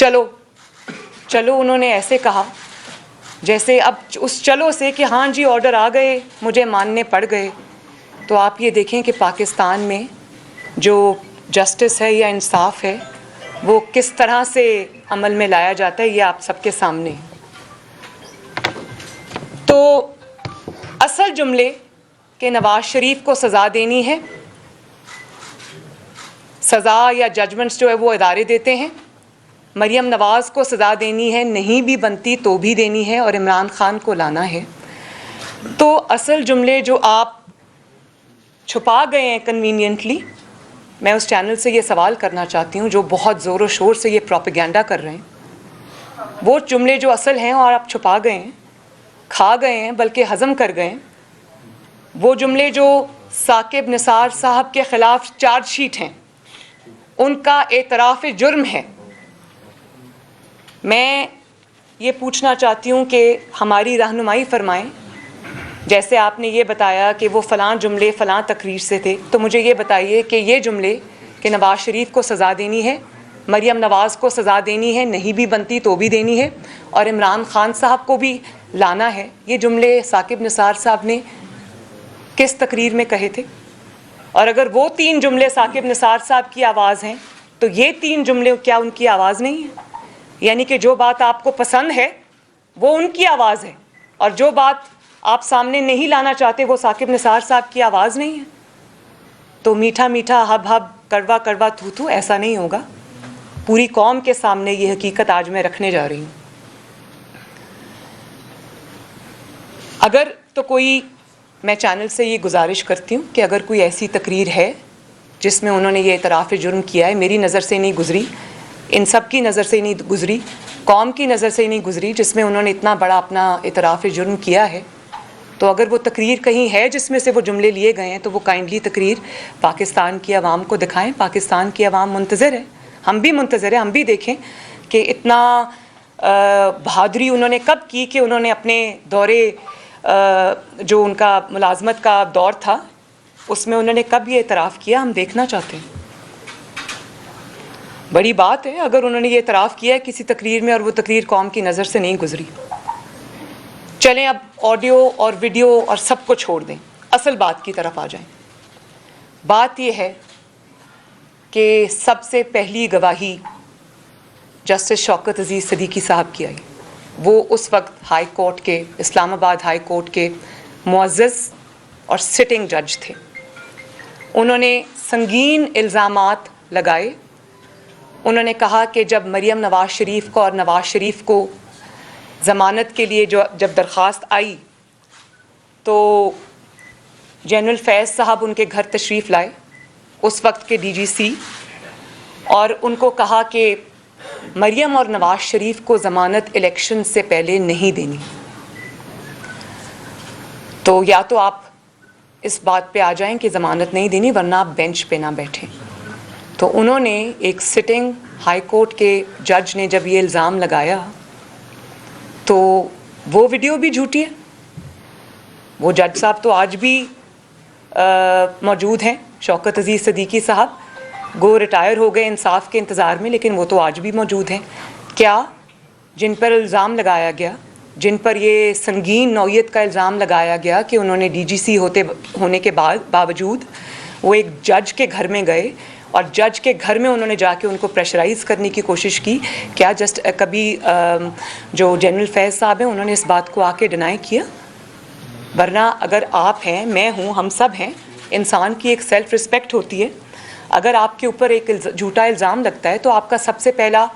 چلو چلو انہوں نے ایسے کہا جیسے اب اس چلو سے کہ ہاں جی آرڈر آ گئے مجھے ماننے پڑ گئے. تو آپ یہ دیکھیں کہ پاکستان میں جو جسٹس ہے یا انصاف ہے وہ کس طرح سے عمل میں لایا جاتا ہے، یہ آپ سب کے سامنے. تو اصل جملے کہ نواز شریف کو سزا دینی ہے، سزا یا ججمنٹس جو ہے وہ ادارے دیتے ہیں. مریم نواز کو سزا دینی ہے، نہیں بھی بنتی تو بھی دینی ہے، اور عمران خان کو لانا ہے. تو اصل جملے جو آپ چھپا گئے ہیں کنوینینٹلی، میں اس چینل سے یہ سوال کرنا چاہتی ہوں جو بہت زور و شور سے یہ پروپیگنڈا کر رہے ہیں، وہ جملے جو اصل ہیں اور آپ چھپا گئے ہیں، کھا گئے ہیں بلکہ ہضم کر گئے ہیں، وہ جملے جو ثاقب نثار صاحب کے خلاف چارج شیٹ ہیں، ان کا اعتراف جرم ہے. میں یہ پوچھنا چاہتی ہوں کہ ہماری رہنمائی فرمائیں. جیسے آپ نے یہ بتایا کہ وہ فلاں جملے فلاں تقریر سے تھے، تو مجھے یہ بتائیے کہ یہ جملے کہ نواز شریف کو سزا دینی ہے، مریم نواز کو سزا دینی ہے، نہیں بھی بنتی تو بھی دینی ہے، اور عمران خان صاحب کو بھی لانا ہے، یہ جملے ثاقب نثار صاحب نے کس تقریر میں کہے تھے؟ اور اگر وہ 3 جملے ثاقب نثار صاحب کی آواز ہیں تو یہ 3 جملے کیا ان کی آواز نہیں ہے؟ یعنی کہ جو بات آپ کو پسند ہے وہ ان کی آواز ہے، اور جو بات آپ سامنے نہیں لانا چاہتے وہ ثاقب نثار صاحب کی آواز نہیں ہے. تو میٹھا میٹھا ہب ہب کڑوا کڑوا تھو تھو ایسا نہیں ہوگا. پوری قوم کے سامنے یہ حقیقت آج میں رکھنے جا رہی ہوں. اگر تو کوئی، میں چینل سے یہ گزارش کرتی ہوں کہ اگر کوئی ایسی تقریر ہے جس میں انہوں نے یہ اعتراف جرم کیا ہے، میری نظر سے نہیں گزری، ان سب کی نظر سے نہیں گزری، قوم کی نظر سے نہیں گزری، جس میں انہوں نے اتنا بڑا اپنا اعتراف جرم کیا ہے، تو اگر وہ تقریر کہیں ہے جس میں سے وہ جملے لیے گئے ہیں تو وہ کائنڈلی تقریر پاکستان کی عوام کو دکھائیں. پاکستان کی عوام منتظر ہے، ہم بھی منتظر ہیں، ہم بھی دیکھیں کہ اتنا بہادری انہوں نے کب کی کہ انہوں نے اپنے دورے جو ان کا ملازمت کا دور تھا اس میں انہوں نے کب یہ اعتراف کیا، ہم دیکھنا چاہتے ہیں. بڑی بات ہے اگر انہوں نے یہ اعتراف کیا ہے کسی تقریر میں اور وہ تقریر قوم کی نظر سے نہیں گزری. چلیں اب آڈیو اور ویڈیو اور سب کو چھوڑ دیں، اصل بات کی طرف آ جائیں. بات یہ ہے کہ سب سے پہلی گواہی جسٹس شوکت عزیز صدیقی صاحب کی آئی. وہ اس وقت ہائی کورٹ کے، اسلام آباد ہائی کورٹ کے معزز اور سٹنگ جج تھے. انہوں نے سنگین الزامات لگائے. انہوں نے کہا کہ جب مریم نواز شریف کو اور نواز شریف کو ضمانت کے لیے جب درخواست آئی تو جنرل فیض صاحب ان کے گھر تشریف لائے، اس وقت کے ڈی جی سی، اور ان کو کہا کہ مریم اور نواز شریف کو ضمانت الیکشن سے پہلے نہیں دینی. تو یا تو آپ اس بات پہ آ جائیں کہ ضمانت نہیں دینی ورنہ آپ بینچ پہ نہ بیٹھیں. تو انہوں نے ایک سٹنگ ہائی کورٹ کے جج نے جب یہ الزام لگایا تو وہ ویڈیو بھی جھوٹی ہے. وہ جج صاحب تو آج بھی موجود ہیں، شوکت عزیز صدیقی صاحب گو ریٹائر ہو گئے انصاف کے انتظار میں، لیکن وہ تو آج بھی موجود ہیں. کیا جن پر الزام لگایا گیا، جن پر یہ سنگین نوعیت کا الزام لگایا گیا کہ انہوں نے ڈی جی سی ہونے کے باوجود وہ ایک جج کے گھر میں گئے اور جج کے گھر میں انہوں نے جا کے ان کو پریشرائز کرنے کی کوشش کی، کیا کبھی جو جنرل فیض صاحب ہیں انہوں نے اس بات کو آ کے ڈینائی کیا؟ ورنہ اگر آپ ہیں، میں ہوں، ہم سب ہیں، انسان کی ایک سیلف رسپیکٹ ہوتی ہے. اگر آپ کے اوپر ایک جھوٹا الزام لگتا ہے تو آپ کا سب سے پہلا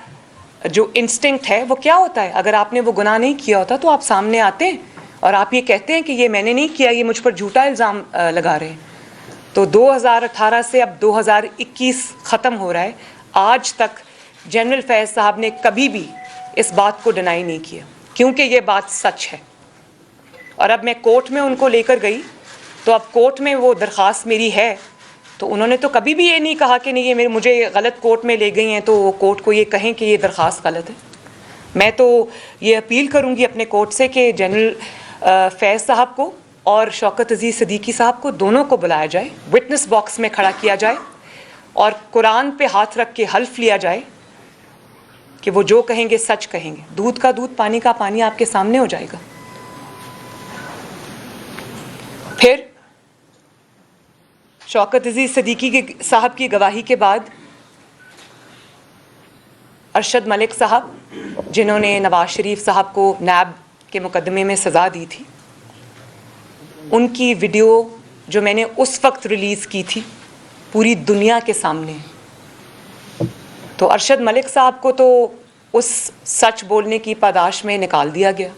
جو انسٹنکٹ ہے وہ کیا ہوتا ہے؟ اگر آپ نے وہ گناہ نہیں کیا ہوتا تو آپ سامنے آتے ہیں اور آپ یہ کہتے ہیں کہ یہ میں نے نہیں کیا، یہ مجھ پر جھوٹا الزام لگا رہے ہیں. تو 2018 سے اب 2021 ختم ہو رہا ہے، آج تک جنرل فیض صاحب نے کبھی بھی اس بات کو ڈینائی نہیں کیا کیونکہ یہ بات سچ ہے. اور اب میں کورٹ میں ان کو لے کر گئی تو اب کورٹ میں وہ درخواست میری ہے تو انہوں نے تو کبھی بھی یہ نہیں کہا کہ نہیں یہ مجھے غلط کورٹ میں لے گئی ہیں تو کورٹ کو یہ کہیں کہ یہ درخواست غلط ہے. میں تو یہ اپیل کروں گی اپنے کورٹ سے کہ جنرل فیض صاحب کو اور شوکت عزیز صدیقی صاحب کو دونوں کو بلایا جائے، وٹنس باکس میں کھڑا کیا جائے اور قرآن پہ ہاتھ رکھ کے حلف لیا جائے کہ وہ جو کہیں گے سچ کہیں گے. دودھ کا دودھ پانی کا پانی آپ کے سامنے ہو جائے گا. پھر شوکت عزیز صدیقی صاحب کی گواہی کے بعد ارشد ملک صاحب جنہوں نے نواز شریف صاحب کو نیب کے مقدمے میں سزا دی تھی، ان کی ویڈیو جو میں نے اس وقت ریلیز کی تھی پوری دنیا کے سامنے، تو ارشد ملک صاحب کو تو اس سچ بولنے کی پاداش میں نکال دیا گیا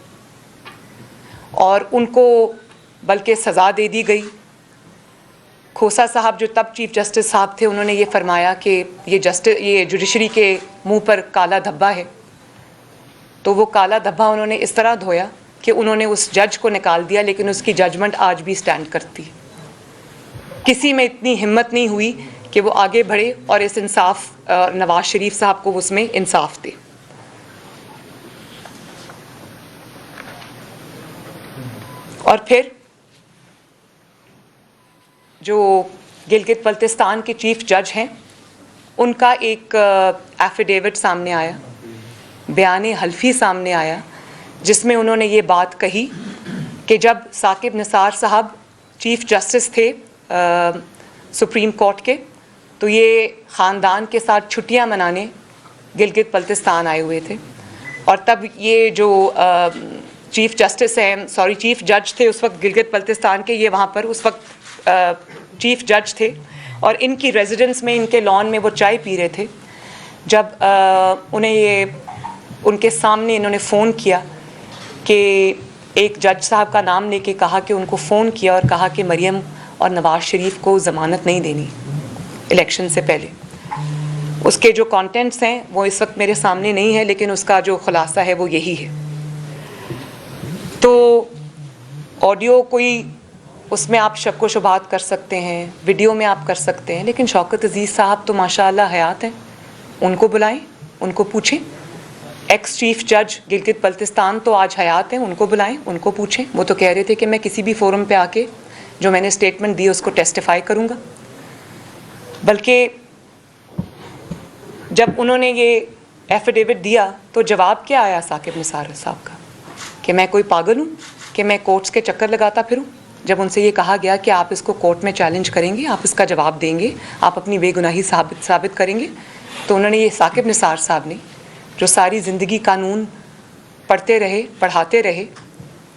اور ان کو بلکہ سزا دے دی گئی. کھوسا صاحب جو تب چیف جسٹس صاحب تھے، انہوں نے یہ فرمایا کہ یہ جوڈیشری کے منہ پر کالا دھبا ہے. تو وہ کالا دھبا انہوں نے اس طرح دھویا کہ انہوں نے اس جج کو نکال دیا، لیکن اس کی ججمنٹ آج بھی سٹینڈ کرتی ہے. کسی میں اتنی ہمت نہیں ہوئی کہ وہ آگے بڑھے اور اس انصاف نواز شریف صاحب کو اس میں انصاف دے. اور پھر جو گلگت بلتستان کے چیف جج ہیں، ان کا ایک ایفیڈیوٹ سامنے آیا، بیان حلفی سامنے آیا، جس میں انہوں نے یہ بات کہی کہ جب ثاقب نثار صاحب چیف جسٹس تھے سپریم کورٹ کے، تو یہ خاندان کے ساتھ چھٹیاں منانے گلگت بلتستان آئے ہوئے تھے. اور تب یہ جو چیف جج تھے اس وقت گلگت بلتستان کے، یہ وہاں پر اس وقت چیف جج تھے اور ان کی ریزیڈنس میں، ان کے لان میں وہ چائے پی رہے تھے. جب انہیں ان کے سامنے انہوں نے فون کیا کہ ایک جج صاحب کا نام لے کے کہا کہ ان کو فون کیا اور کہا کہ مریم اور نواز شریف کو ضمانت نہیں دینی الیکشن سے پہلے. اس کے جو کانٹینٹس ہیں وہ اس وقت میرے سامنے نہیں ہے، لیکن اس کا جو خلاصہ ہے وہ یہی ہے. تو آڈیو کوئی اس میں آپ شک و شبہات کر سکتے ہیں، ویڈیو میں آپ کر سکتے ہیں، لیکن شوکت عزیز صاحب تو ماشاءاللہ حیات ہیں. ان کو بلائیں، ان کو پوچھیں. ایکس چیف جج گلگت بلتستان تو آج حیات ہیں، ان کو بلائیں، ان کو پوچھیں. وہ تو کہہ رہے تھے کہ میں کسی بھی فورم پہ آ کے جو میں نے اسٹیٹمنٹ دی اس کو ٹیسٹیفائی کروں گا. بلکہ جب انہوں نے یہ ایفیڈیوٹ دیا تو جواب کیا آیا ثاقب نثار صاحب کا کہ میں کوئی پاگل ہوں کہ میں کورٹس کے چکر لگاتا پھروں. جب ان سے یہ کہا گیا کہ آپ اس کو کورٹ میں چیلنج کریں گے، آپ اس کا جواب دیں گے، آپ اپنی بے گناہی ثابت کریں گے، تو انہوں نے یہ ثاقب نثار صاحب نے جو ساری زندگی قانون پڑھتے رہے، پڑھاتے رہے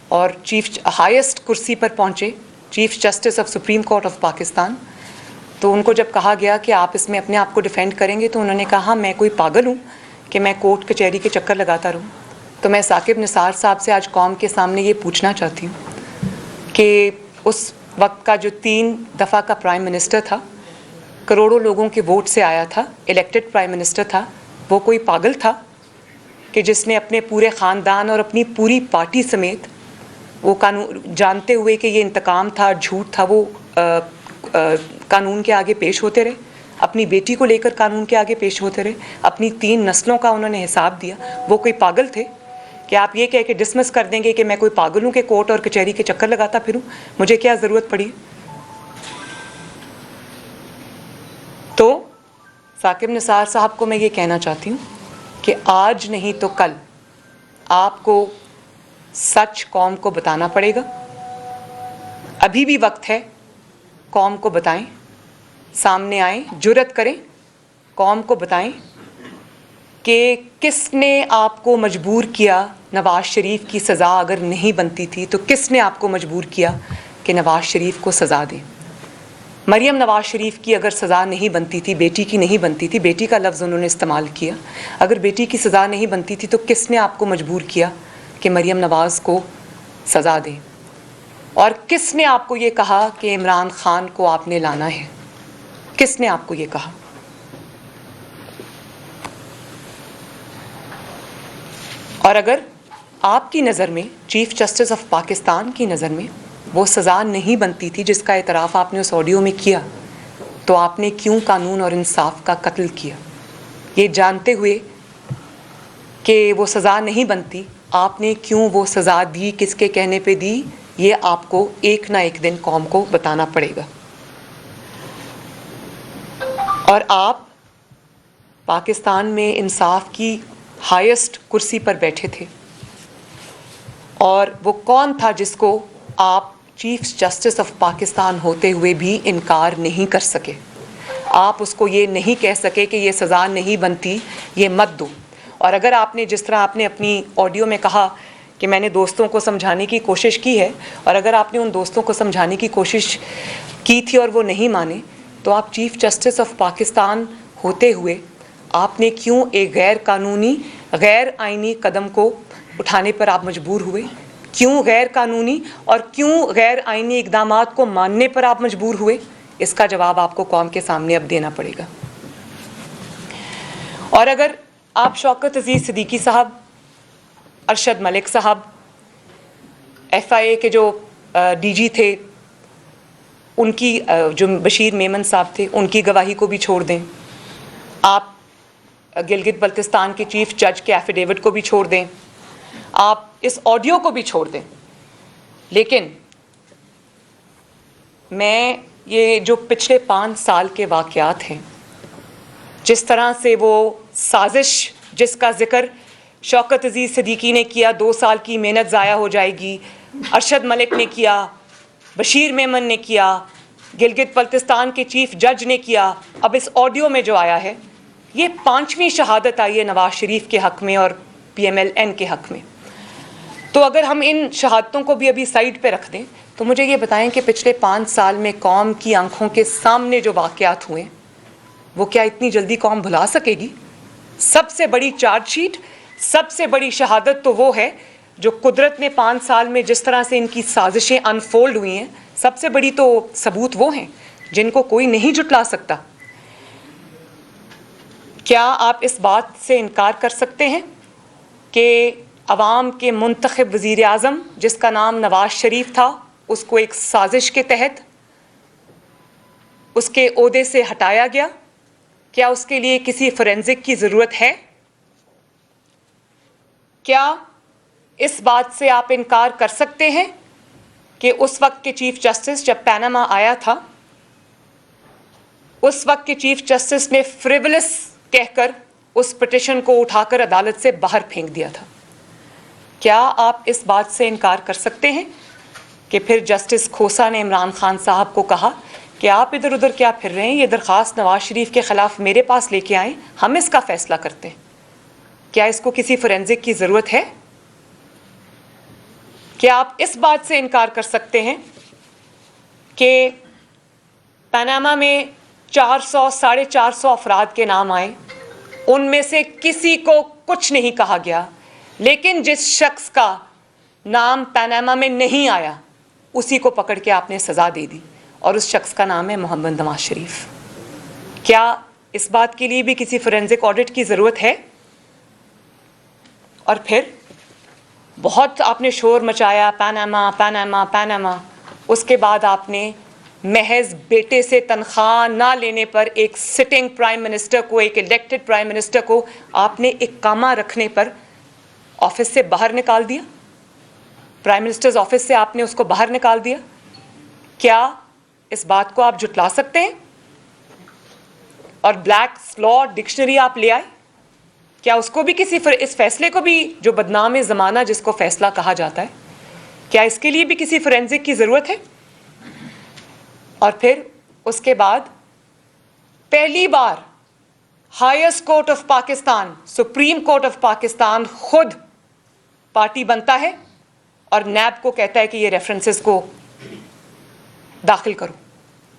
اور ہائیسٹ کرسی پر پہنچے، chief justice of supreme court of Pakistan, تو ان کو جب کہا گیا کہ آپ اس میں اپنے آپ کو ڈیفینڈ کریں گے، تو انہوں نے کہا میں کوئی پاگل ہوں کہ میں کورٹ کچہری کے چکر لگاتا رہوں. تو میں ثاقب نثار صاحب سے آج قوم کے سامنے یہ پوچھنا چاہتی ہوں کہ اس وقت کا جو 3 دفعہ کا پرائم منسٹر تھا، کروڑوں لوگوں کے ووٹ سے آیا تھا، الیکٹڈ پرائم منسٹر تھا، وہ کوئی پاگل تھا کہ جس نے اپنے پورے خاندان اور اپنی پوری پارٹی سمیت وہ قانون جانتے ہوئے کہ یہ انتقام تھا، جھوٹ تھا، وہ قانون کے آگے پیش ہوتے رہے، اپنی بیٹی کو لے کر قانون کے آگے پیش ہوتے رہے، اپنی 3 نسلوں کا انہوں نے حساب دیا. وہ کوئی پاگل تھے کہ آپ یہ کہہ کے ڈسمس کر دیں گے کہ میں کوئی پاگل ہوں کہ کورٹ اور کچہری کے چکر لگاتا پھروں، مجھے کیا ضرورت پڑی. تو ثاقب نثار صاحب کو میں یہ کہنا چاہتی ہوں کہ آج نہیں تو کل آپ کو سچ قوم کو بتانا پڑے گا. ابھی بھی وقت ہے، قوم کو بتائیں، سامنے آئیں، جرأت کریں، قوم کو بتائیں کہ کس نے آپ کو مجبور کیا. نواز شریف کی سزا اگر نہیں بنتی تھی تو کس نے آپ کو مجبور کیا کہ نواز شریف کو سزا دیں. مریم نواز شریف کی اگر سزا نہیں بنتی تھی، بیٹی کی نہیں بنتی تھی، بیٹی کا لفظ انہوں نے استعمال کیا، اگر بیٹی کی سزا نہیں بنتی تھی تو کس نے آپ کو مجبور کیا کہ مریم نواز کو سزا دیں. اور کس نے آپ کو یہ کہا کہ عمران خان کو آپ نے لانا ہے؟ کس نے آپ کو یہ کہا؟ اور اگر آپ کی نظر میں، چیف جسٹس آف پاکستان کی نظر میں وہ سزا نہیں بنتی تھی جس کا اعتراف آپ نے اس آڈیو میں کیا، تو آپ نے کیوں قانون اور انصاف کا قتل کیا؟ یہ جانتے ہوئے کہ وہ سزا نہیں بنتی، آپ نے کیوں وہ سزا دی، کس کے کہنے پہ دی؟ یہ آپ کو ایک نہ ایک دن قوم کو بتانا پڑے گا. اور آپ پاکستان میں انصاف کی ہائیسٹ کرسی پر بیٹھے تھے، اور وہ کون تھا جس کو آپ چیف جسٹس آف پاکستان ہوتے ہوئے بھی انکار نہیں کر سکے؟ آپ اس کو یہ نہیں کہہ سکے کہ یہ سزا نہیں بنتی، یہ مت دو۔ اور اگر آپ نے، جس طرح آپ نے اپنی آڈیو میں کہا کہ میں نے دوستوں کو سمجھانے کی کوشش کی ہے، اور اگر آپ نے ان دوستوں کو سمجھانے کی کوشش کی تھی اور وہ نہیں مانے، تو آپ چیف جسٹس آف پاکستان ہوتے ہوئے آپ نے کیوں ایک غیر قانونی، غیر آئینی قدم کو اٹھانے پر آپ مجبور ہوئے؟ کیوں غیر قانونی اور کیوں غیر آئینی اقدامات کو ماننے پر آپ مجبور ہوئے؟ اس کا جواب آپ کو قوم کے سامنے اب دینا پڑے گا۔ اور اگر آپ شوکت عزیز صدیقی صاحب، ارشد ملک صاحب، ایف آئی اے کے جو ڈی جی تھے، ان کی جو بشیر میمن صاحب تھے، ان کی گواہی کو بھی چھوڑ دیں، آپ گلگت بلتستان کے چیف جج کے ایفیڈیوٹ کو بھی چھوڑ دیں، آپ اس آڈیو کو بھی چھوڑ دیں، لیکن میں یہ جو پچھلے 5 سال کے واقعات ہیں، جس طرح سے وہ سازش جس کا ذکر شوکت عزیز صدیقی نے کیا، 2 سال کی محنت ضائع ہو جائے گی، ارشد ملک نے کیا، بشیر میمن نے کیا، گلگت بلتستان کے چیف جج نے کیا، اب اس آڈیو میں جو آیا ہے، یہ 5ویں شہادت آئی ہے نواز شریف کے حق میں اور پی ایم ایل این کے حق میں۔ تو اگر ہم ان شہادتوں کو بھی ابھی سائڈ پہ رکھ دیں تو مجھے یہ بتائیں کہ پچھلے 5 سال میں قوم کی آنکھوں کے سامنے جو واقعات ہوئے، وہ کیا اتنی جلدی قوم بھلا سکے گی؟ سب سے بڑی چارج شیٹ، سب سے بڑی شہادت تو وہ ہے جو قدرت نے 5 سال میں جس طرح سے ان کی سازشیں انفولڈ ہوئی ہیں، سب سے بڑی تو ثبوت وہ ہیں جن کو کوئی نہیں جھٹلا سکتا۔ کیا آپ اس بات سے انکار کر سکتے ہیں کہ عوام کے منتخب وزیر اعظم جس کا نام نواز شریف تھا، اس کو ایک سازش کے تحت اس کے عہدے سے ہٹایا گیا؟ کیا اس کے لیے کسی فورینزک کی ضرورت ہے؟ کیا اس بات سے آپ انکار کر سکتے ہیں کہ اس وقت کے چیف جسٹس جب پیناما آیا تھا، اس وقت کے چیف جسٹس نے فریولس کہہ کر اس پٹیشن کو اٹھا کر عدالت سے باہر پھینک دیا تھا؟ کیا آپ اس بات سے انکار کر سکتے ہیں کہ پھر جسٹس کھوسا نے عمران خان صاحب کو کہا کہ آپ ادھر ادھر کیا پھر رہے ہیں، یہ درخواست نواز شریف کے خلاف میرے پاس لے کے آئیں، ہم اس کا فیصلہ کرتے ہیں؟ کیا اس کو کسی فورینزک کی ضرورت ہے؟ کیا آپ اس بات سے انکار کر سکتے ہیں کہ پاناما میں 400-450 افراد کے نام آئے، ان میں سے کسی کو کچھ نہیں کہا گیا، لیکن جس شخص کا نام پاناما میں نہیں آیا اسی کو پکڑ کے آپ نے سزا دے دی، اور اس شخص کا نام ہے محمد نواز شریف؟ کیا اس بات کے لیے بھی کسی فورینزک آڈٹ کی ضرورت ہے؟ اور پھر بہت آپ نے شور مچایا، پاناما پاناما پاناما، اس کے بعد آپ نے محض بیٹے سے تنخواہ نہ لینے پر ایک سٹنگ پرائم منسٹر کو، ایک الیکٹڈ پرائم منسٹر کو آپ نے اقامہ رکھنے پر آفس سے باہر نکال دیا، پرائم منسٹرز آفس سے آپ نے اس کو باہر نکال دیا۔ کیا اس بات کو آپ جھٹلا سکتے ہیں؟ اور بلیکس لا ڈکشنری آپ لے آئے، کیا اس کو بھی اس فیصلے کو بھی، جو بدنام زمانہ جس کو فیصلہ کہا جاتا ہے، کیا اس کے لیے بھی کسی فورینزک کی ضرورت ہے؟ اور پھر اس کے بعد پہلی بار highest court of Pakistan, supreme court of Pakistan خود پارٹی بنتا ہے اور نیب کو کہتا ہے کہ یہ ریفرنسز کو داخل کرو۔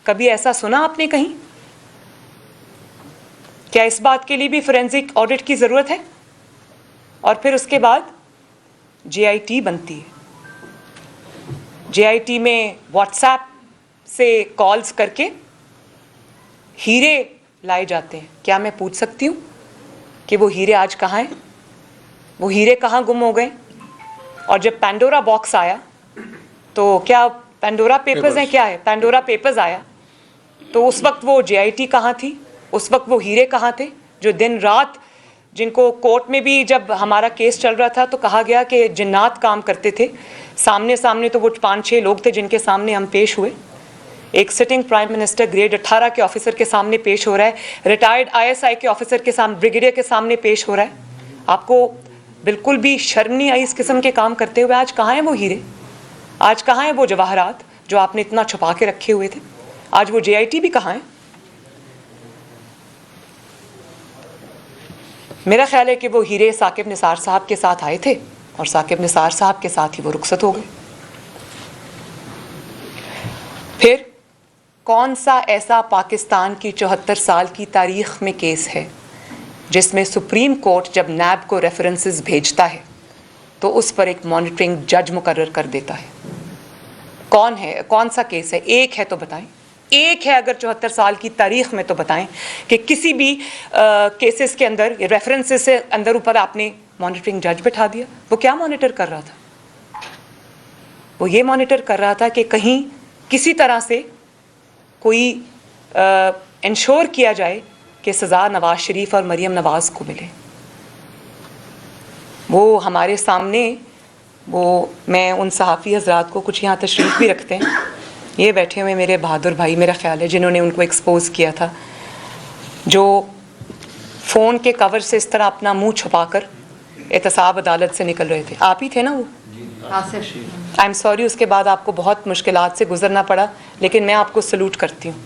کبھی ایسا سنا آپ نے کہیں؟ کیا اس بات کے لیے بھی فورینزک آڈٹ کی ضرورت ہے؟ اور پھر اس کے بعد جے آئی ٹی بنتی ہے، جے آئی ٹی میں واٹس ایپ سے کالز کر کے ہیرے لائے جاتے ہیں۔ کیا میں پوچھ سکتی ہوں کہ وہ ہیرے آج کہاں ہیں؟ وہ ہیرے کہاں گم ہو گئے؟ اور جب پینڈورا باکس آیا تو کیا پینڈورا پیپرز ہیں، کیا ہے پینڈورا پیپرز آیا تو اس وقت وہ جے آئی ٹی کہاں تھی؟ اس وقت وہ ہیرے کہاں تھے جو دن رات، جن کو کورٹ میں بھی جب ہمارا کیس چل رہا تھا تو کہا گیا کہ جنات کام کرتے تھے، سامنے تو وہ 5-6 لوگ تھے جن کے سامنے ہم پیش ہوئے۔ ایک سٹنگ پرائم منسٹر گریڈ 18 کے آفیسر کے سامنے پیش ہو رہا ہے، ریٹائرڈ آئی ایس آئی کے آفیسر کے سامنے، بریگیڈیئر کے سامنے پیش ہو رہا ہے۔ آپ کو بالکل بھی شرم نہیں آئی اس قسم کے کام کرتے ہوئے؟ آج کہاں ہیں وہ ہیرے؟ آج کہاں ہیں وہ جواہرات جو آپ نے اتنا چھپا کے رکھے ہوئے تھے؟ آج وہ JIT بھی کہاں ہیں؟ میرا خیال ہے کہ وہ ہیرے ثاقب نثار صاحب کے ساتھ آئے تھے اور ثاقب نثار صاحب کے ساتھ ہی وہ رخصت ہو گئے. پھر کون سا ایسا پاکستان کی 74 سال کی تاریخ میں کیس ہے جس میں سپریم کورٹ جب نیب کو ریفرنسز بھیجتا ہے تو اس پر ایک مانیٹرنگ جج مقرر کر دیتا ہے؟ کون ہے؟ کون سا کیس ہے؟ ایک ہے تو بتائیں. ایک ہے اگر 74 سال کی تاریخ میں تو بتائیں کہ کسی بھی کیسز کے اندر یا ریفرنسز سے اندر اوپر آپ نے مانیٹرنگ جج بٹھا دیا. وہ کیا مانیٹر کر رہا تھا؟ وہ یہ مانیٹر کر رہا تھا کہ کہیں کسی طرح سے کوئی انشور کیا جائے کہ سزا نواز شریف اور مریم نواز کو ملے. وہ ہمارے سامنے میں ان صحافی حضرات کو کچھ یہاں تشریف بھی رکھتے ہیں، یہ بیٹھے ہوئے میرے بہادر بھائی میرا خیال ہے جنہوں نے ان کو ایکسپوز کیا تھا، جو فون کے کور سے اس طرح اپنا منہ چھپا کر احتساب عدالت سے نکل رہے تھے. آپ ہی تھے نا وہ؟ آئی ایم سوری، اس کے بعد آپ کو بہت مشکلات سے گزرنا پڑا، لیکن میں آپ کو سلوٹ کرتی ہوں.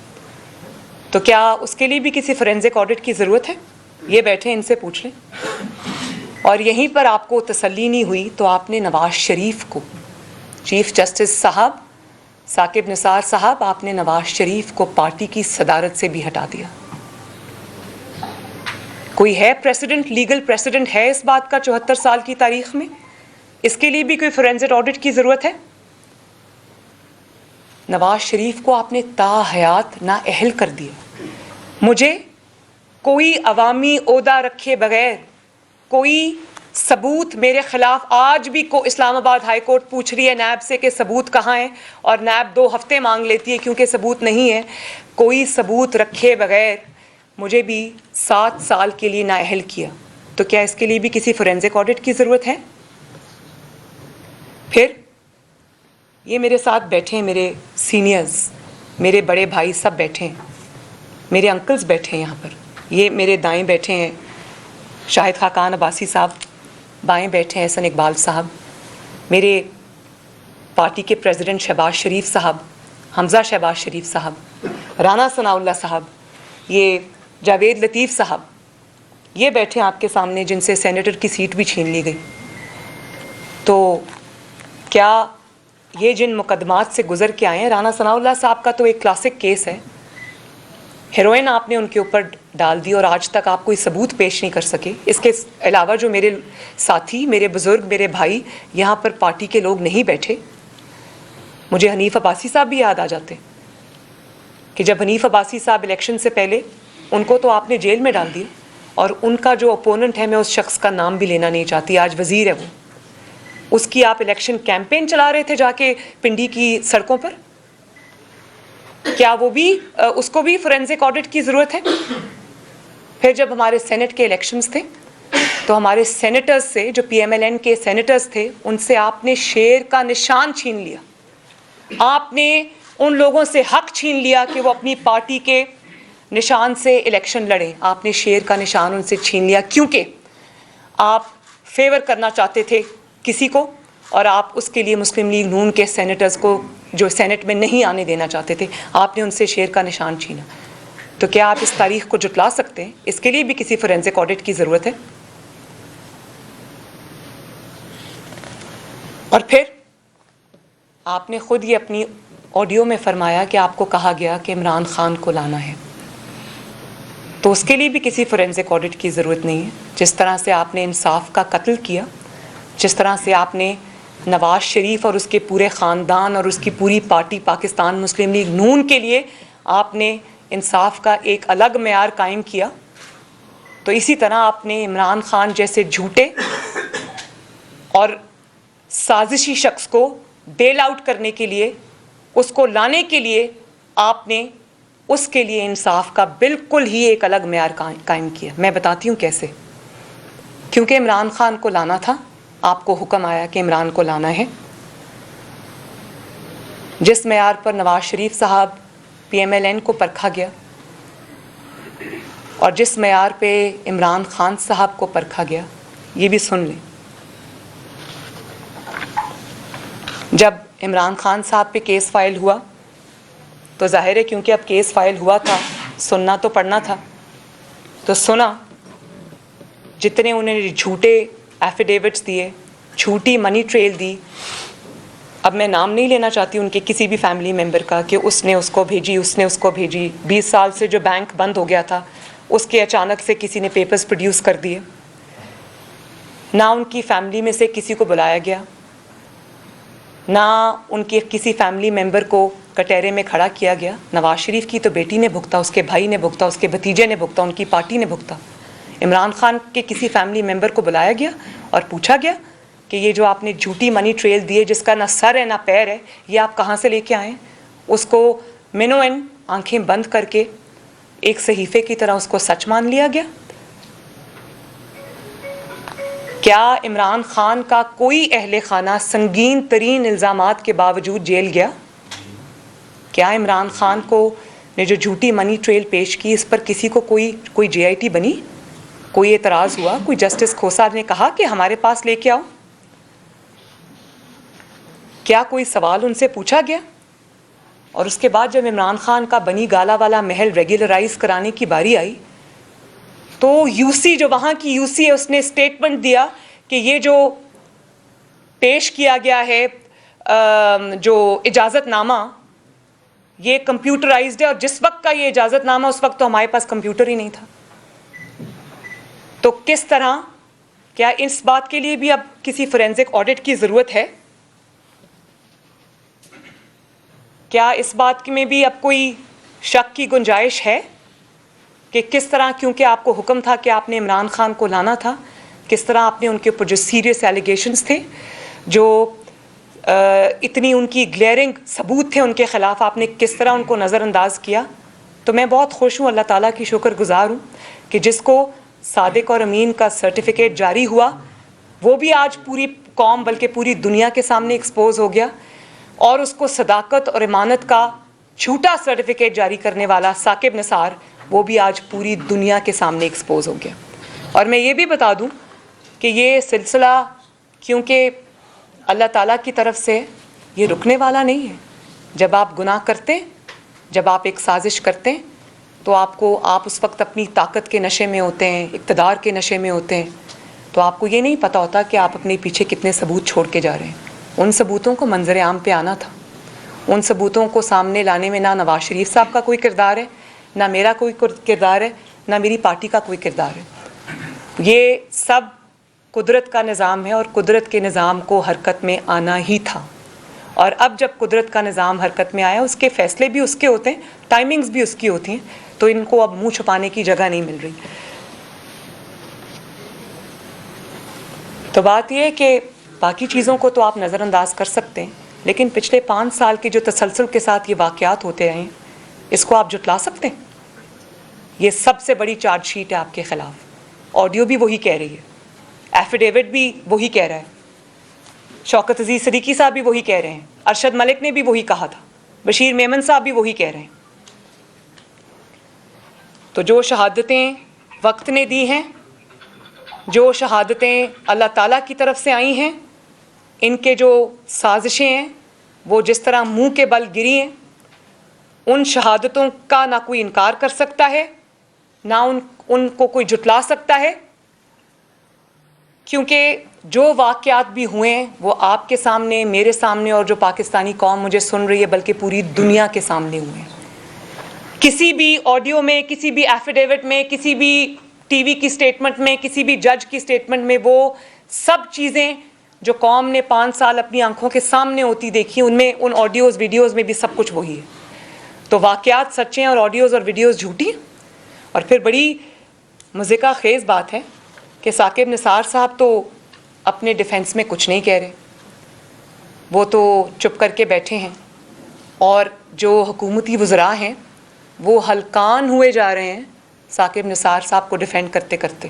تو کیا اس کے لیے بھی کسی فورینزک آڈٹ کی ضرورت ہے؟ یہ بیٹھے ان سے پوچھ لیں. اور یہیں پر آپ کو تسلی نہیں ہوئی تو آپ نے نواز شریف کو، چیف جسٹس صاحب ثاقب نثار صاحب، آپ نے نواز شریف کو پارٹی کی صدارت سے بھی ہٹا دیا. کوئی ہے پریسیڈنٹ، لیگل پریسیڈنٹ ہے اس بات کا 74 سال کی تاریخ میں؟ اس کے لیے بھی کوئی فورینزک آڈٹ کی ضرورت ہے؟ نواز شریف کو آپ نے تا حیات نااہل کر دیا. مجھے کوئی عوامی عہدہ رکھے بغیر کوئی ثبوت میرے خلاف آج بھی کو اسلام آباد ہائی کورٹ پوچھ رہی ہے نیب سے کہ ثبوت کہاں ہے، اور نیب 2 ہفتے مانگ لیتی ہے کیونکہ ثبوت نہیں ہے. کوئی ثبوت رکھے بغیر مجھے بھی 7 سال کے لیے نااہل کیا. تو کیا اس کے لیے بھی کسی فورینزک آڈٹ کی ضرورت ہے؟ پھر یہ میرے ساتھ بیٹھے ہیں میرے سینئرز، میرے بڑے بھائی سب بیٹھے ہیں، میرے انکلز بیٹھے ہیں یہاں پر. یہ میرے دائیں بیٹھے ہیں شاہد خاقان عباسی صاحب، بائیں بیٹھے ہیں احسن اقبال صاحب، میرے پارٹی کے پریزیڈنٹ شہباز شریف صاحب، حمزہ شہباز شریف صاحب، رانا ثناء اللہ صاحب، یہ جاوید لطیف صاحب، یہ بیٹھے آپ کے سامنے جن سے سینیٹر کی سیٹ بھی چھین لی گئی. تو کیا یہ جن مقدمات سے گزر کے آئے ہیں، رانا ثناء اللہ صاحب کا تو ایک کلاسک کیس ہے، ہیروئن آپ نے ان کے اوپر ڈال دی اور آج تک آپ کوئی ثبوت پیش نہیں کر سکے. اس کے علاوہ جو میرے ساتھی، میرے بزرگ، میرے بھائی یہاں پر پارٹی کے لوگ نہیں بیٹھے، مجھے حنیف عباسی صاحب بھی یاد آ جاتے کہ جب حنیف عباسی صاحب الیکشن سے پہلے، ان کو تو آپ نے جیل میں ڈال دیا، اور ان کا جو اپوننٹ ہے، میں اس شخص کا نام بھی لینا نہیں چاہتی، آج وزیر ہے وہ، اس کی آپ الیکشن کیمپین چلا رہے تھے جا کے پنڈی کی سڑکوں پر. کیا وہ بھی اس کو بھی فورینزک آڈٹ کی ضرورت ہے؟ پھر جب ہمارے سینٹ کے الیکشنز تھے تو ہمارے سینیٹرز سے، جو PMLN کے سینیٹرز تھے، ان سے آپ نے شیر کا نشان چھین لیا. آپ نے ان لوگوں سے حق چھین لیا کہ وہ اپنی پارٹی کے نشان سے الیکشن لڑیں. آپ نے شیر کا نشان ان سے چھین لیا کیونکہ آپ فیور کرنا چاہتے تھے کسی کو، اور آپ اس کے لیے مسلم لیگ نون کے سینیٹرز کو جو سینٹ میں نہیں آنے دینا چاہتے تھے، آپ نے ان سے شیر کا نشان چھینا. تو کیا آپ اس تاریخ کو جھٹلا سکتے ہیں؟ اس کے لیے بھی کسی فورینزک آڈٹ کی ضرورت ہے؟ اور پھر آپ نے خود یہ اپنی آڈیو میں فرمایا کہ آپ کو کہا گیا کہ عمران خان کو لانا ہے. تو اس کے لیے بھی کسی فورینزک آڈٹ کی ضرورت نہیں ہے. جس طرح سے آپ نے انصاف کا قتل کیا، جس طرح سے آپ نے نواز شریف اور اس کے پورے خاندان اور اس کی پوری پارٹی پاکستان مسلم لیگ نون کے لیے آپ نے انصاف کا ایک الگ معیار قائم کیا، تو اسی طرح آپ نے عمران خان جیسے جھوٹے اور سازشی شخص کو بیل آؤٹ کرنے کے لیے، اس کو لانے کے لیے، آپ نے اس کے لیے انصاف کا بالکل ہی ایک الگ معیار قائم کیا. میں بتاتی ہوں کیسے. کیونکہ عمران خان کو لانا تھا، آپ کو حکم آیا کہ عمران کو لانا ہے. جس معیار پر نواز شریف صاحب PMLN کو پرکھا گیا اور جس معیار پہ عمران خان صاحب کو پرکھا گیا، یہ بھی سن لیں. جب عمران خان صاحب پہ کیس فائل ہوا تو ظاہر ہے کیونکہ اب کیس فائل ہوا تھا, سننا تو پڑنا تھا, تو سنا. جتنے انہوں نے جھوٹے ایفیڈیوٹس دیے, جھوٹی منی ٹریل دی. اب میں نام نہیں لینا چاہتی ان کے کسی بھی فیملی ممبر کا کہ اس نے اس کو بھیجی, اس نے اس کو بھیجی. 20 سال سے جو بینک بند ہو گیا تھا اس کے اچانک سے کسی نے پیپرز پروڈیوس کر دیے. نہ ان کی فیملی میں سے کسی کو بلایا گیا, نہ ان کے کسی فیملی ممبر کو کٹہرے میں کھڑا کیا گیا. نواز شریف کی تو بیٹی نے بھگتا, اس کے بھائی نے بھگتا, اس کے بھتیجے نے بھگتا, ان کی پارٹی نے بھگتا. عمران خان کے کسی فیملی ممبر کو بلایا گیا اور پوچھا گیا کہ یہ جو آپ نے جھوٹی منی ٹریل دی ہے جس کا نہ سر ہے نہ پیر ہے, یہ آپ کہاں سے لے کے آئے؟ اس کو منوئن آنکھیں بند کر کے ایک صحیفے کی طرح اس کو سچ مان لیا گیا. کیا عمران خان کا کوئی اہل خانہ سنگین ترین الزامات کے باوجود جیل گیا؟ کیا عمران خان کو نے جو جھوٹی منی ٹریل پیش کی اس پر کسی کو کوئی جے آئی ٹی بنی, کوئی اعتراض ہوا, کوئی جسٹس کھوسا نے کہا کہ ہمارے پاس لے کے آؤ؟ کیا کوئی سوال ان سے پوچھا گیا؟ اور اس کے بعد جب عمران خان کا بنی گالا والا محل ریگولرائز کرانے کی باری آئی تو یو سی, جو وہاں کی یو سی ہے, اس نے اسٹیٹمنٹ دیا کہ یہ جو پیش کیا گیا ہے جو اجازت نامہ یہ کمپیوٹرائزڈ ہے, اور جس وقت کا یہ اجازت نامہ اس وقت تو ہمارے پاس کمپیوٹر ہی نہیں تھا. تو کس طرح, کیا اس بات کے لیے بھی اب کسی فورینزک آڈٹ کی ضرورت ہے؟ کیا اس بات میں بھی اب کوئی شک کی گنجائش ہے کہ کس طرح, کیونکہ آپ کو حکم تھا کہ آپ نے عمران خان کو لانا تھا, کس طرح آپ نے ان کے اوپر جو سیریس ایلیگیشنز تھے, جو اتنی ان کی گلیئرنگ ثبوت تھے ان کے خلاف, آپ نے کس طرح ان کو نظر انداز کیا؟ تو میں بہت خوش ہوں, اللہ تعالیٰ کی شکر گزار ہوں کہ جس کو صادق اور امین کا سرٹیفکیٹ جاری ہوا وہ بھی آج پوری قوم بلکہ پوری دنیا کے سامنے ایکسپوز ہو گیا, اور اس کو صداقت اور امانت کا جھوٹا سرٹیفکیٹ جاری کرنے والا ثاقب نثار وہ بھی آج پوری دنیا کے سامنے ایکسپوز ہو گیا. اور میں یہ بھی بتا دوں کہ یہ سلسلہ کیونکہ اللہ تعالیٰ کی طرف سے یہ رکنے والا نہیں ہے. جب آپ گناہ کرتے ہیں, جب آپ ایک سازش کرتے ہیں تو آپ اس وقت اپنی طاقت کے نشے میں ہوتے ہیں, اقتدار کے نشے میں ہوتے ہیں, تو آپ کو یہ نہیں پتہ ہوتا کہ آپ اپنے پیچھے کتنے ثبوت چھوڑ کے جا رہے ہیں. ان ثبوتوں کو منظر عام پہ آنا تھا, ان ثبوتوں کو سامنے لانے میں نہ نواز شریف صاحب کا کوئی کردار ہے, نہ میرا کوئی کردار ہے, نہ میری پارٹی کا کوئی کردار ہے. یہ سب قدرت کا نظام ہے اور قدرت کے نظام کو حرکت میں آنا ہی تھا. اور اب جب قدرت کا نظام حرکت میں آیا, اس کے فیصلے بھی اس کے ہوتے ہیں, ٹائمنگز بھی اس کی ہوتی ہیں, تو ان کو اب منہ چھپانے کی جگہ نہیں مل رہی. تو بات یہ ہے کہ باقی چیزوں کو تو آپ نظر انداز کر سکتے ہیں, لیکن پچھلے 5 سال کی جو تسلسل کے ساتھ یہ واقعات ہوتے رہے ہیں اس کو آپ جھٹلا سکتے ہیں؟ یہ سب سے بڑی چارج شیٹ ہے آپ کے خلاف. آڈیو بھی وہی کہہ رہی ہے, ایفیڈیوٹ بھی وہی کہہ رہا ہے, شوکت عزیز صدیقی صاحب بھی وہی کہہ رہے ہیں, ارشد ملک نے بھی وہی کہا تھا, بشیر میمن صاحب بھی وہی کہہ رہے ہیں. تو جو شہادتیں وقت نے دی ہیں, جو شہادتیں اللہ تعالیٰ کی طرف سے آئی ہیں, ان کے جو سازشیں ہیں وہ جس طرح منہ کے بل گری ہیں, ان شہادتوں کا نہ کوئی انکار کر سکتا ہے, نہ ان کو کوئی جھٹلا سکتا ہے, کیونکہ جو واقعات بھی ہوئے ہیں وہ آپ کے سامنے, میرے سامنے, اور جو پاکستانی قوم مجھے سن رہی ہے بلکہ پوری دنیا کے سامنے ہوئے ہیں. کسی بھی آڈیو میں, کسی بھی ایفیڈیوٹ میں, کسی بھی ٹی وی کی سٹیٹمنٹ میں, کسی بھی جج کی سٹیٹمنٹ میں وہ سب چیزیں جو قوم نے 5 سال اپنی آنکھوں کے سامنے ہوتی دیکھی, ان میں, ان آڈیوز ویڈیوز میں بھی سب کچھ وہی ہے. تو واقعات سچے ہیں اور آڈیوز اور ویڈیوز جھوٹی ہیں. اور پھر بڑی مزے کا خیز بات ہے کہ ثاقب نثار صاحب تو اپنے ڈیفنس میں کچھ نہیں کہہ رہے, وہ تو چپ کر کے بیٹھے ہیں, اور جو حکومتی وزراء ہیں وہ ہلکان ہوئے جا رہے ہیں ثاقب نثار صاحب کو ڈیفینڈ کرتے کرتے.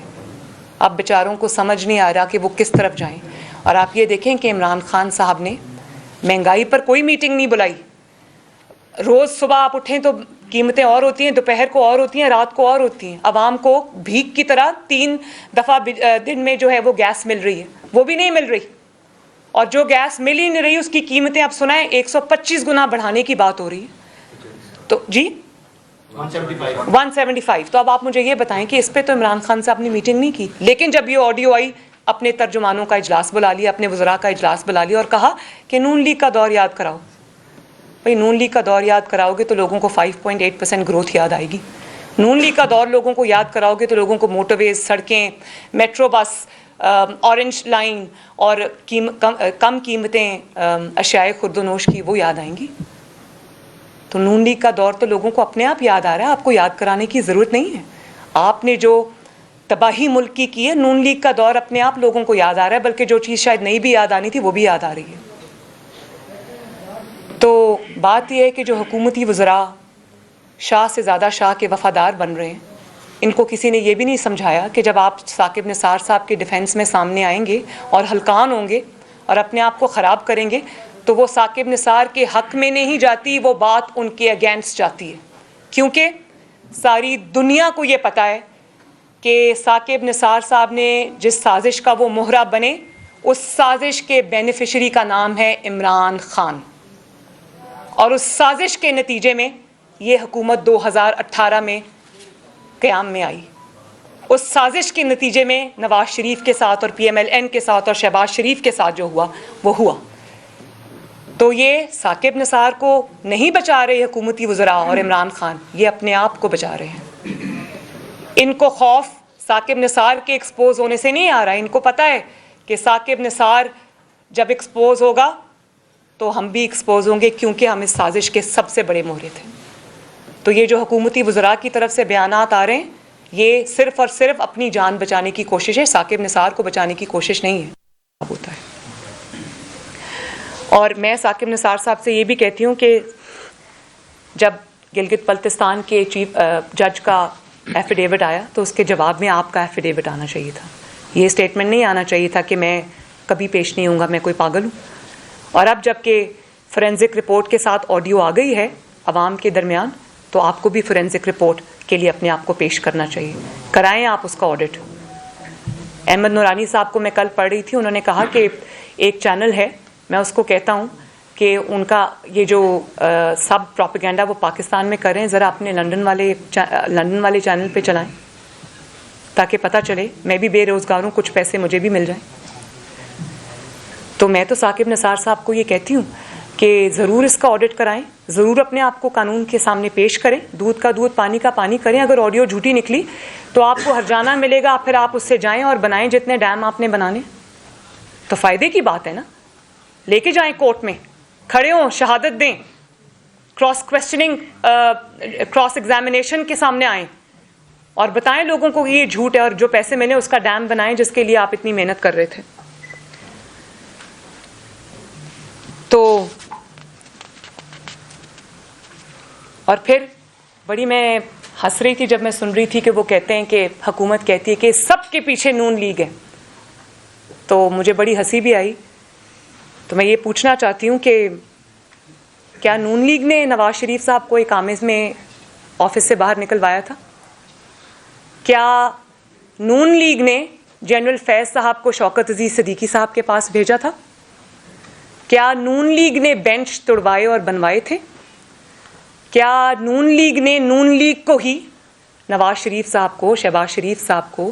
اب بیچاروں کو سمجھ نہیں آ رہا کہ وہ کس طرف جائیں. اور آپ یہ دیکھیں کہ عمران خان صاحب نے مہنگائی پر کوئی میٹنگ نہیں بلائی. روز صبح آپ اٹھیں تو قیمتیں اور ہوتی ہیں، دوپہر کو اور ہوتی ہیں، رات کو اور ہوتی ہیں. عوام کو بھیک کی طرح 3 دفعہ دن میں جو ہے وہ گیس مل رہی ہے، وہ بھی نہیں مل رہی. اور جو گیس مل ہی نہیں رہی اس کی قیمتیں اب سنائیں 125 گنا بڑھانے کی بات ہو رہی ہے. تو جی 175. تو اب آپ مجھے یہ بتائیں کہ اس پہ تو عمران خان سے اپنی میٹنگ نہیں کی، لیکن جب یہ آڈیو آئی اپنے ترجمانوں کا اجلاس بلا لیا، اپنے وزراء کا اجلاس بلا لیا اور کہا کہ نون لیگ کا دور یاد کراؤ. بھئی نون لیگ کا دور یاد کراؤ گے تو لوگوں کو 5.8% گروتھ یاد آئے گی. نون لیگ کا دور لوگوں کو یاد کراؤ گے تو لوگوں کو موٹر ویز، سڑکیں، میٹرو بس، اورنج لائن اور کم قیمتیں اشیاء خرد و نوش کی وہ یاد آئیں گی. تو نون لیگ کا دور تو لوگوں کو اپنے آپ یاد آ رہا ہے، آپ کو یاد کرانے کی ضرورت نہیں ہے. آپ نے جو تباہی ملک کی ہے، نون لیگ کا دور اپنے آپ لوگوں کو یاد آ رہا ہے، بلکہ جو چیز شاید نہیں بھی یاد آنی تھی وہ بھی یاد آ رہی ہے. تو بات یہ ہے کہ جو حکومتی وزراء شاہ سے زیادہ شاہ کے وفادار بن رہے ہیں، ان کو کسی نے یہ بھی نہیں سمجھایا کہ جب آپ ثاقب نثار صاحب کے ڈیفنس میں سامنے آئیں گے اور ہلکان ہوں گے اور اپنے آپ کو خراب کریں گے تو وہ ثاقب نثار کے حق میں نہیں جاتی، وہ بات ان کے اگینسٹ جاتی ہے. کیونکہ ساری دنیا کو یہ پتہ ہے کہ ثاقب نثار صاحب نے جس سازش کا وہ مہرہ بنے، اس سازش کے بینیفیشری کا نام ہے عمران خان. اور اس سازش کے نتیجے میں یہ حکومت 2018 میں قیام میں آئی. اس سازش کے نتیجے میں نواز شریف کے ساتھ اور PMLN کے ساتھ اور شہباز شریف کے ساتھ جو ہوا وہ ہوا. تو یہ ثاقب نثار کو نہیں بچا رہے حکومتی وزراء اور عمران خان، یہ اپنے آپ کو بچا رہے ہیں. ان کو خوف ثاقب نثار کے ایکسپوز ہونے سے نہیں آ رہا ہے. ان کو پتہ ہے کہ ثاقب نثار جب ایکسپوز ہوگا تو ہم بھی ایکسپوز ہوں گے، کیونکہ ہم اس سازش کے سب سے بڑے مہرے تھے. تو یہ جو حکومتی وزراء کی طرف سے بیانات آ رہے ہیں، یہ صرف اور صرف اپنی جان بچانے کی کوشش ہے، ثاقب نثار کو بچانے کی کوشش نہیں ہے. ہوتا ہے. اور میں ثاقب نثار صاحب سے یہ بھی کہتی ہوں کہ جب گلگت بلتستان کے چیف جج کا ایفیڈیوٹ آیا تو اس کے جواب میں آپ کا ایفیڈیوٹ آنا چاہیے تھا. یہ اسٹیٹمنٹ نہیں آنا چاہیے تھا کہ میں کبھی پیش نہیں ہوں گا، میں کوئی پاگل ہوں. اور اب جب کہ فورینزک رپورٹ کے ساتھ آڈیو آ گئی ہے عوام کے درمیان، تو آپ کو بھی فورینزک رپورٹ کے لیے اپنے آپ کو پیش کرنا چاہیے. کرائیں آپ اس کا آڈٹ. احمد نورانی صاحب کو میں کل پڑھ رہی تھی، انہوں نے کہا کہ ایک چینل ہے، میں اس کو کہتا ہوں کہ ان کا یہ جو سب پروپیگنڈا وہ پاکستان میں کریں، ذرا اپنے لندن والے چینل پہ چلائیں تاکہ پتہ چلے. میں بھی بے روزگار ہوں، کچھ پیسے مجھے بھی مل جائیں. تو میں تو ثاقب نثار صاحب کو یہ کہتی ہوں کہ ضرور اس کا آڈٹ کرائیں، ضرور اپنے آپ کو قانون کے سامنے پیش کریں، دودھ کا دودھ پانی کا پانی کریں. اگر آڈیو جھوٹی نکلی تو آپ کو ہرجانہ ملے گا، پھر آپ اس سے جائیں اور بنائیں جتنے ڈیم آپ نے بنانے. تو فائدے کی بات ہے نا. لے کے جائیں کورٹ میں، کھڑے ہوں، شہادت دیں، کراس کوشچننگ، کراس ایگزامینیشن کے سامنے آئیں اور بتائیں لوگوں کو کہ یہ جھوٹ ہے، اور جو پیسے ملے اس کا ڈیم بنائیں جس کے لیے آپ اتنی محنت کر رہے تھے. تو اور پھر بڑی میں ہنس رہی تھی جب میں سن رہی تھی کہ وہ کہتے ہیں کہ حکومت کہتی ہے کہ سب کے پیچھے نون لیگ ہے. تو مجھے بڑی ہنسی بھی آئی. تو میں یہ پوچھنا چاہتی ہوں کہ کیا نون لیگ نے نواز شریف صاحب کو ایک آمیز میں آفس سے باہر نکلوایا تھا؟ کیا نون لیگ نے جنرل فیض صاحب کو شوکت عزیز صدیقی صاحب کے پاس بھیجا تھا؟ کیا نون لیگ نے بینچ توڑوائے اور بنوائے تھے؟ کیا نون لیگ نے نون لیگ کو ہی، نواز شریف صاحب کو، شہباز شریف صاحب کو،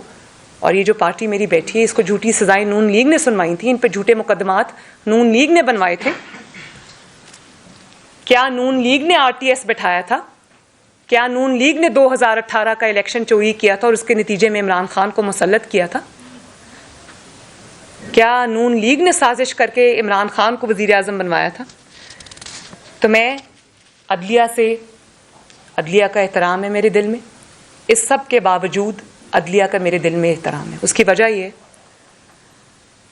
اور یہ جو پارٹی میری بیٹھی ہے اس کو جھوٹی سزائیں نون لیگ نے سنوائی تھیں، ان پہ جھوٹے مقدمات نون لیگ نے بنوائے تھے؟ کیا نون لیگ نے RTS بٹھایا تھا؟ کیا نون لیگ نے 2018 کا الیکشن چوری کیا تھا اور اس کے نتیجے میں عمران خان کو مسلط کیا تھا؟ کیا نون لیگ نے سازش کر کے عمران خان کو وزیر اعظم بنوایا تھا؟ تو میں عدلیہ کا احترام ہے میرے دل میں. اس سب کے باوجود عدلیہ کا میرے دل میں احترام ہے. اس کی وجہ یہ ہے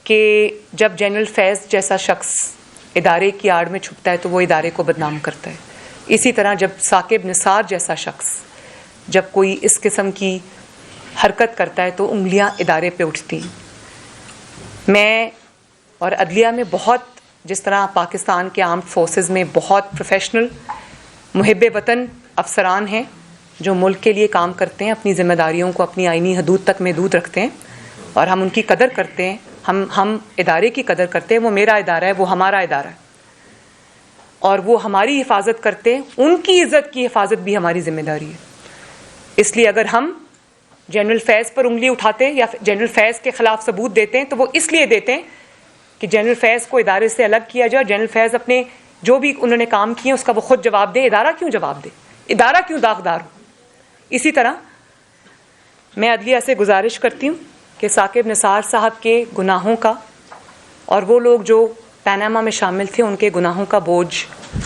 کہ جب جنرل فیض جیسا شخص ادارے کی آڑ میں چھپتا ہے تو وہ ادارے کو بدنام کرتا ہے. اسی طرح جب ثاقب نثار جیسا شخص جب کوئی اس قسم کی حرکت کرتا ہے تو انگلیاں ادارے پہ اٹھتی ہیں. میں اور عدلیہ میں بہت، جس طرح پاکستان کے آرمڈ فورسز میں بہت پروفیشنل، محب وطن افسران ہیں جو ملک کے لیے کام کرتے ہیں, اپنی ذمہ داریوں کو اپنی آئینی حدود تک محدود رکھتے ہیں, اور ہم ان کی قدر کرتے ہیں. ہم ادارے کی قدر کرتے ہیں. وہ میرا ادارہ ہے, وہ ہمارا ادارہ ہے, اور وہ ہماری حفاظت کرتے ہیں. ان کی عزت کی حفاظت بھی ہماری ذمہ داری ہے. اس لیے اگر ہم جنرل فیض پر انگلی اٹھاتے ہیں یا جنرل فیض کے خلاف ثبوت دیتے ہیں تو وہ اس لیے دیتے ہیں کہ جنرل فیض کو ادارے سے الگ کیا جائے, اور جنرل فیض اپنے جو بھی انہوں نے کام کیے اس کا وہ خود جواب دے. ادارہ کیوں جواب دے؟ ادارہ کیوں داغدار ہو؟ اسی طرح میں عدلیہ سے گزارش کرتی ہوں کہ ثاقب نثار صاحب کے گناہوں کا, اور وہ لوگ جو پاناما میں شامل تھے, ان کے گناہوں کا بوجھ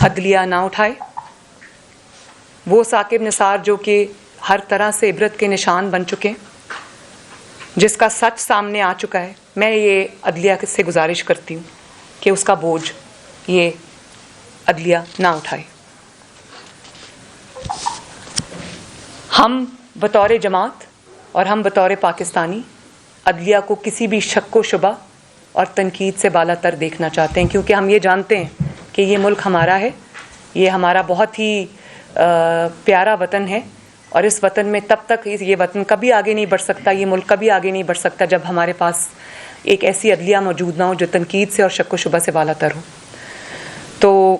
عدلیہ نہ اٹھائے. وہ ثاقب نثار جو کہ ہر طرح سے عبرت کے نشان بن چکے, جس کا سچ سامنے آ چکا ہے, میں یہ عدلیہ سے گزارش کرتی ہوں کہ اس کا بوجھ یہ عدلیہ نہ اٹھائے. ہم بطور جماعت اور ہم بطور پاکستانی عدلیہ کو کسی بھی شک و شبہ اور تنقید سے بالا تر دیکھنا چاہتے ہیں, کیونکہ ہم یہ جانتے ہیں کہ یہ ملک ہمارا ہے, یہ ہمارا بہت ہی پیارا وطن ہے, اور اس وطن میں تب تک یہ وطن کبھی آگے نہیں بڑھ سکتا, یہ ملک کبھی آگے نہیں بڑھ سکتا جب ہمارے پاس ایک ایسی عدلیہ موجود نہ ہو جو تنقید سے اور شک و شبہ سے بالا تر ہو. تو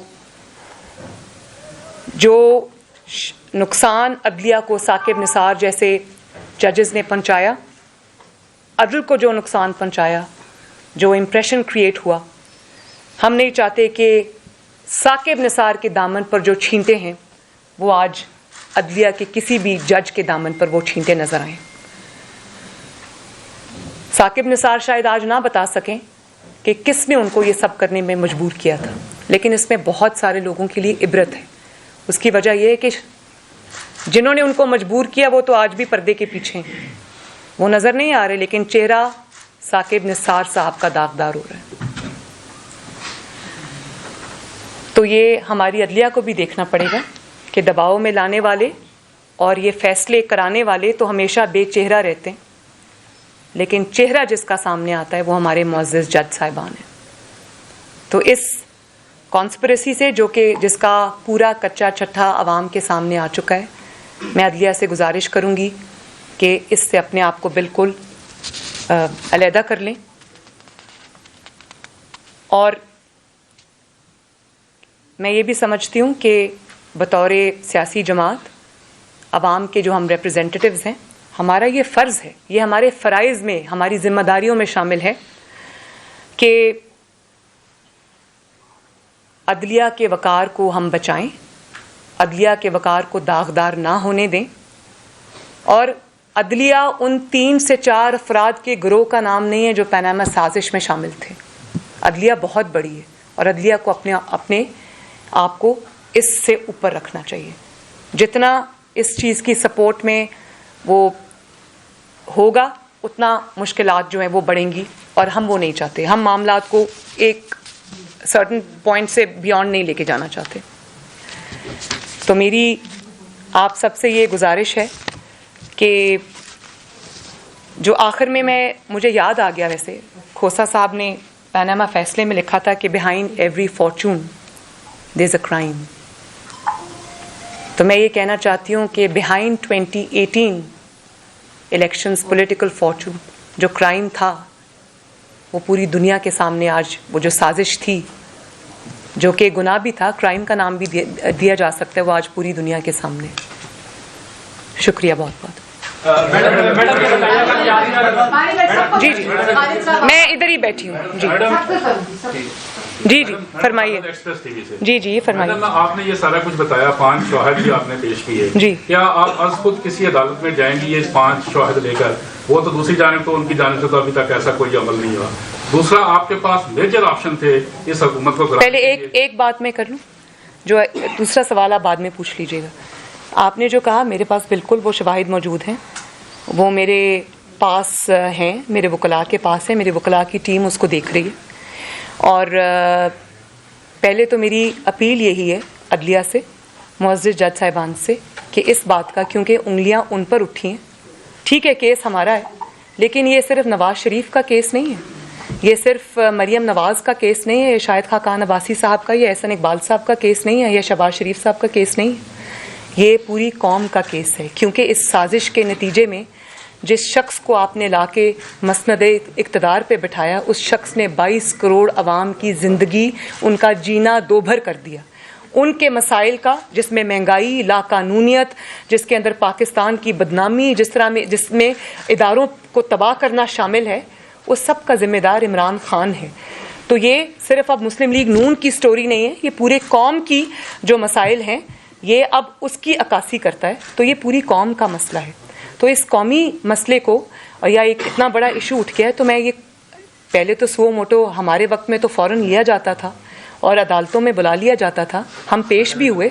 جو نقصان عدلیہ کو ثاقب نثار جیسے ججز نے پہنچایا, عدل کو جو نقصان پہنچایا, جو امپریشن کریٹ ہوا, ہم نہیں چاہتے کہ ثاقب نثار کے دامن پر جو چھینٹے ہیں وہ آج عدلیہ کے کسی بھی جج کے دامن پر وہ چھینٹے نظر آئیں. ثاقب نثار شاید آج نہ بتا سکیں کہ کس نے ان کو یہ سب کرنے میں مجبور کیا تھا, لیکن اس میں بہت سارے لوگوں کے لیے عبرت ہے. اس کی وجہ یہ ہے کہ جنہوں نے ان کو مجبور کیا وہ تو آج بھی پردے کے پیچھے ہیں, وہ نظر نہیں آ رہے, لیکن چہرہ ثاقب نثار صاحب کا داغدار ہو رہا ہے. تو یہ ہماری عدلیہ کو بھی دیکھنا پڑے گا کہ دباؤ میں لانے والے اور یہ فیصلے کرانے والے تو ہمیشہ بے چہرہ رہتے ہیں, لیکن چہرہ جس کا سامنے آتا ہے وہ ہمارے معزز جج صاحبان ہیں. تو اس کانسپریسی سے جو کہ جس کا پورا کچا چٹھا عوام کے سامنے آ چکا ہے, میں عدلیہ سے گزارش کروں گی کہ اس سے اپنے آپ کو بالکل علیحدہ کر لیں, اور میں یہ بھی سمجھتی ہوں کہ بطور سیاسی جماعت عوام کے جو ہم ریپرزینٹیٹیوز ہیں, ہمارا یہ فرض ہے, یہ ہمارے فرائض میں ہماری ذمہ داریوں میں شامل ہے کہ عدلیہ کے وقار کو ہم بچائیں, عدلیہ کے وقار کو داغدار نہ ہونے دیں. اور عدلیہ ان 3 سے 4 افراد کے گروہ کا نام نہیں ہے جو پاناما سازش میں شامل تھے. عدلیہ بہت بڑی ہے, اور عدلیہ کو اپنے آپ کو اس سے اوپر رکھنا چاہیے. جتنا اس چیز کی سپورٹ میں وہ ہوگا اتنا مشکلات جو ہیں وہ بڑھیں گی, اور ہم وہ نہیں چاہتے. ہم معاملات کو ایک سرٹن پوائنٹ سے بیونڈ نہیں لے کے جانا چاہتے. تو میری آپ سب سے یہ گزارش ہے کہ جو آخر میں مجھے یاد آ گیا, ویسے کھوسا صاحب نے پاناما فیصلے میں لکھا تھا کہ behind every fortune there's a crime. تو میں یہ کہنا چاہتی ہوں کہ behind 2018 elections political fortune جو کرائم تھا وہ پوری دنیا کے سامنے آج وہ جو سازش تھی جو کہ گناہ بھی تھا, کرائم کا نام بھی دیا جا سکتا ہے, وہ آج پوری دنیا کے سامنے. شکریہ بہت بہت. جی جی میں ادھر ہی بیٹھی ہوں. جی جی فرمائیے. جی جی فرمائیے. آپ نے یہ سارا کچھ بتایا, 5 شواہد بھی آپ نے پیش کیے. جی کیا آپ از خود کسی عدالت میں جائیں گی یہ 5 شواہد لے کر؟ وہ تو دوسری جانب تو ان کی جانب سے تو ابھی تک ایسا کوئی عمل نہیں ہوا. دوسرا, آپ کے پاس میجر آپشن تھے اس حکومت کو. پہلے ایک بات میں کر لوں, جو دوسرا سوال آپ بعد میں پوچھ لیجیے گا. آپ نے جو کہا میرے پاس بالکل وہ شواہد موجود ہیں, وہ میرے پاس ہیں, میرے وکلاء کے پاس ہیں, میرے وکلاء کی ٹیم اس کو دیکھ رہی ہے. اور پہلے تو میری اپیل یہی ہے عدلیہ سے, معزز جج صاحبان سے, کہ اس بات کا, کیونکہ انگلیاں ان پر اٹھی ہیں, ٹھیک ہے کیس ہمارا ہے, لیکن یہ صرف نواز شریف کا کیس نہیں ہے, یہ صرف مریم نواز کا کیس نہیں ہے, یہ شاہد خاقان عباسی صاحب کا, یہ احسن اقبال صاحب کا کیس نہیں ہے, یہ شہباز شریف صاحب کا کیس نہیں ہے. یہ پوری قوم کا کیس ہے، کیونکہ اس سازش کے نتیجے میں جس شخص کو آپ نے لا کے مسند اقتدار پہ بٹھایا، اس شخص نے 22 کروڑ عوام کی زندگی، ان کا جینا دوبھر کر دیا. ان کے مسائل کا، جس میں مہنگائی، لاقانونیت، جس کے اندر پاکستان کی بدنامی، جس میں اداروں کو تباہ کرنا شامل ہے، اس سب کا ذمہ دار عمران خان ہے. تو یہ صرف اب مسلم لیگ نون کی سٹوری نہیں ہے، یہ پورے قوم کی جو مسائل ہیں یہ اب اس کی عکاسی کرتا ہے. تو یہ پوری قوم کا مسئلہ ہے. تو اس قومی مسئلے کو، یا ایک اتنا بڑا ایشو اٹھ گیا ہے، تو میں یہ پہلے تو سو موٹو ہمارے وقت میں تو فوراً لیا جاتا تھا اور عدالتوں میں بلا لیا جاتا تھا، ہم پیش بھی ہوئے.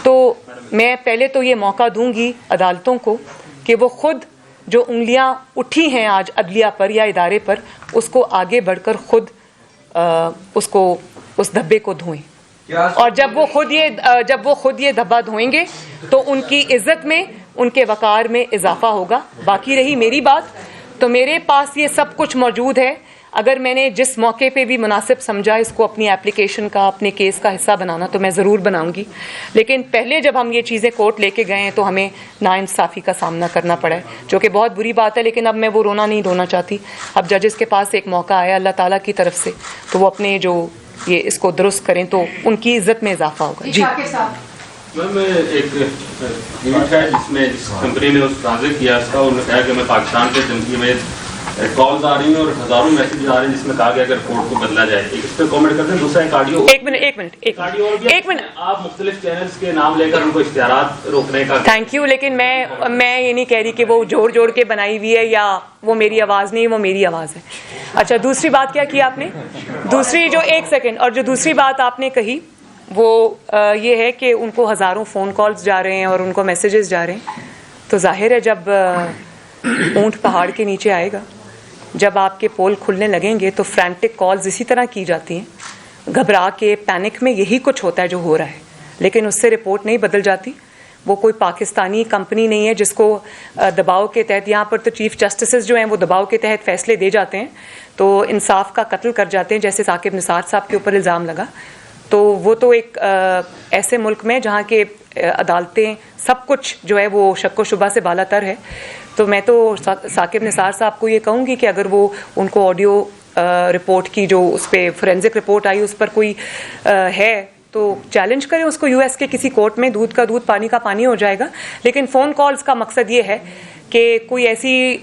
تو میں پہلے تو یہ موقع دوں گی عدالتوں کو کہ وہ خود جو انگلیاں اٹھی ہیں آج عدلیہ پر یا ادارے پر، اس کو آگے بڑھ کر خود اس دھبے کو دھوئیں. اور جب وہ خود یہ دھبا دھوئیں گے تو ان کی عزت میں، ان کے وقار میں اضافہ ہوگا. باقی رہی میری بات، تو میرے پاس یہ سب کچھ موجود ہے. اگر میں نے جس موقع پہ بھی مناسب سمجھا اس کو اپنی اپلیکیشن کا، اپنے کیس کا حصہ بنانا، تو میں ضرور بناؤں گی. لیکن پہلے جب ہم یہ چیزیں کورٹ لے کے گئے ہیں تو ہمیں ناانصافی کا سامنا کرنا پڑا ہے، جو کہ بہت بری بات ہے. لیکن اب میں وہ رونا نہیں دھونا چاہتی. اب ججز کے پاس ایک موقع آیا اللہ تعالیٰ کی طرف سے، تو وہ اپنے جو یہ اس کو درست کریں تو ان کی عزت میں اضافہ ہوگا. جی میم، ایک ٹویٹ ہے جس میں جس کمپنی نے اس واضح کیا اس کا، انہوں نے کہا کہ میں پاکستان سے دھمکی میں کالز آ رہی ہیں اور ہزاروں میسیج آ رہے ہیں جس میں کہا گیا اگر کورٹ کو بدلا جائے. اس پہ کامنٹ کرتے ہیں. دوسرا ایک آڈیو، ایک منٹ آپ مختلف چینلز کے نام لے کر ان کو اشتہارات روکنے کا. Thank you. لیکن میں یہ نہیں کہہ رہی کہ وہ جوڑ کے بنائی ہوئی ہے یا وہ میری آواز نہیں، وہ میری آواز ہے. اچھا، دوسری بات کیا کی آپ نے؟ دوسری جو ایک سیکنڈ، اور جو دوسری بات آپ نے کہی وہ یہ ہے کہ ان کو ہزاروں فون کالز جا رہے ہیں اور ان کو میسیجز جا رہے ہیں. تو ظاہر ہے جب اونٹ پہاڑ کے نیچے آئے گا، جب آپ کے پول کھلنے لگیں گے تو فرینٹک کالز اسی طرح کی جاتی ہیں. گھبرا کے پینک میں یہی کچھ ہوتا ہے جو ہو رہا ہے، لیکن اس سے رپورٹ نہیں بدل جاتی. وہ کوئی پاکستانی کمپنی نہیں ہے جس کو دباؤ کے تحت، یہاں پر تو چیف جسٹسز جو ہیں وہ دباؤ کے تحت فیصلے دے جاتے ہیں، تو انصاف کا قتل کر جاتے ہیں. جیسے ثاقب نثار صاحب کے اوپر الزام لگا، تو وہ تو ایک ایسے ملک میں جہاں کے عدالتیں سب کچھ جو ہے وہ شک و شبہ سے بالا تر ہے. تو میں تو ثاقب نثار صاحب کو یہ کہوں گی کہ اگر وہ ان کو آڈیو رپورٹ کی جو اس پہ فورینزک رپورٹ آئی اس پر کوئی ہے تو چیلنج کریں اس کو یو ایس کے کسی کورٹ میں. دودھ کا دودھ، پانی کا پانی ہو جائے گا. لیکن فون کالز کا مقصد یہ ہے کہ کوئی ایسی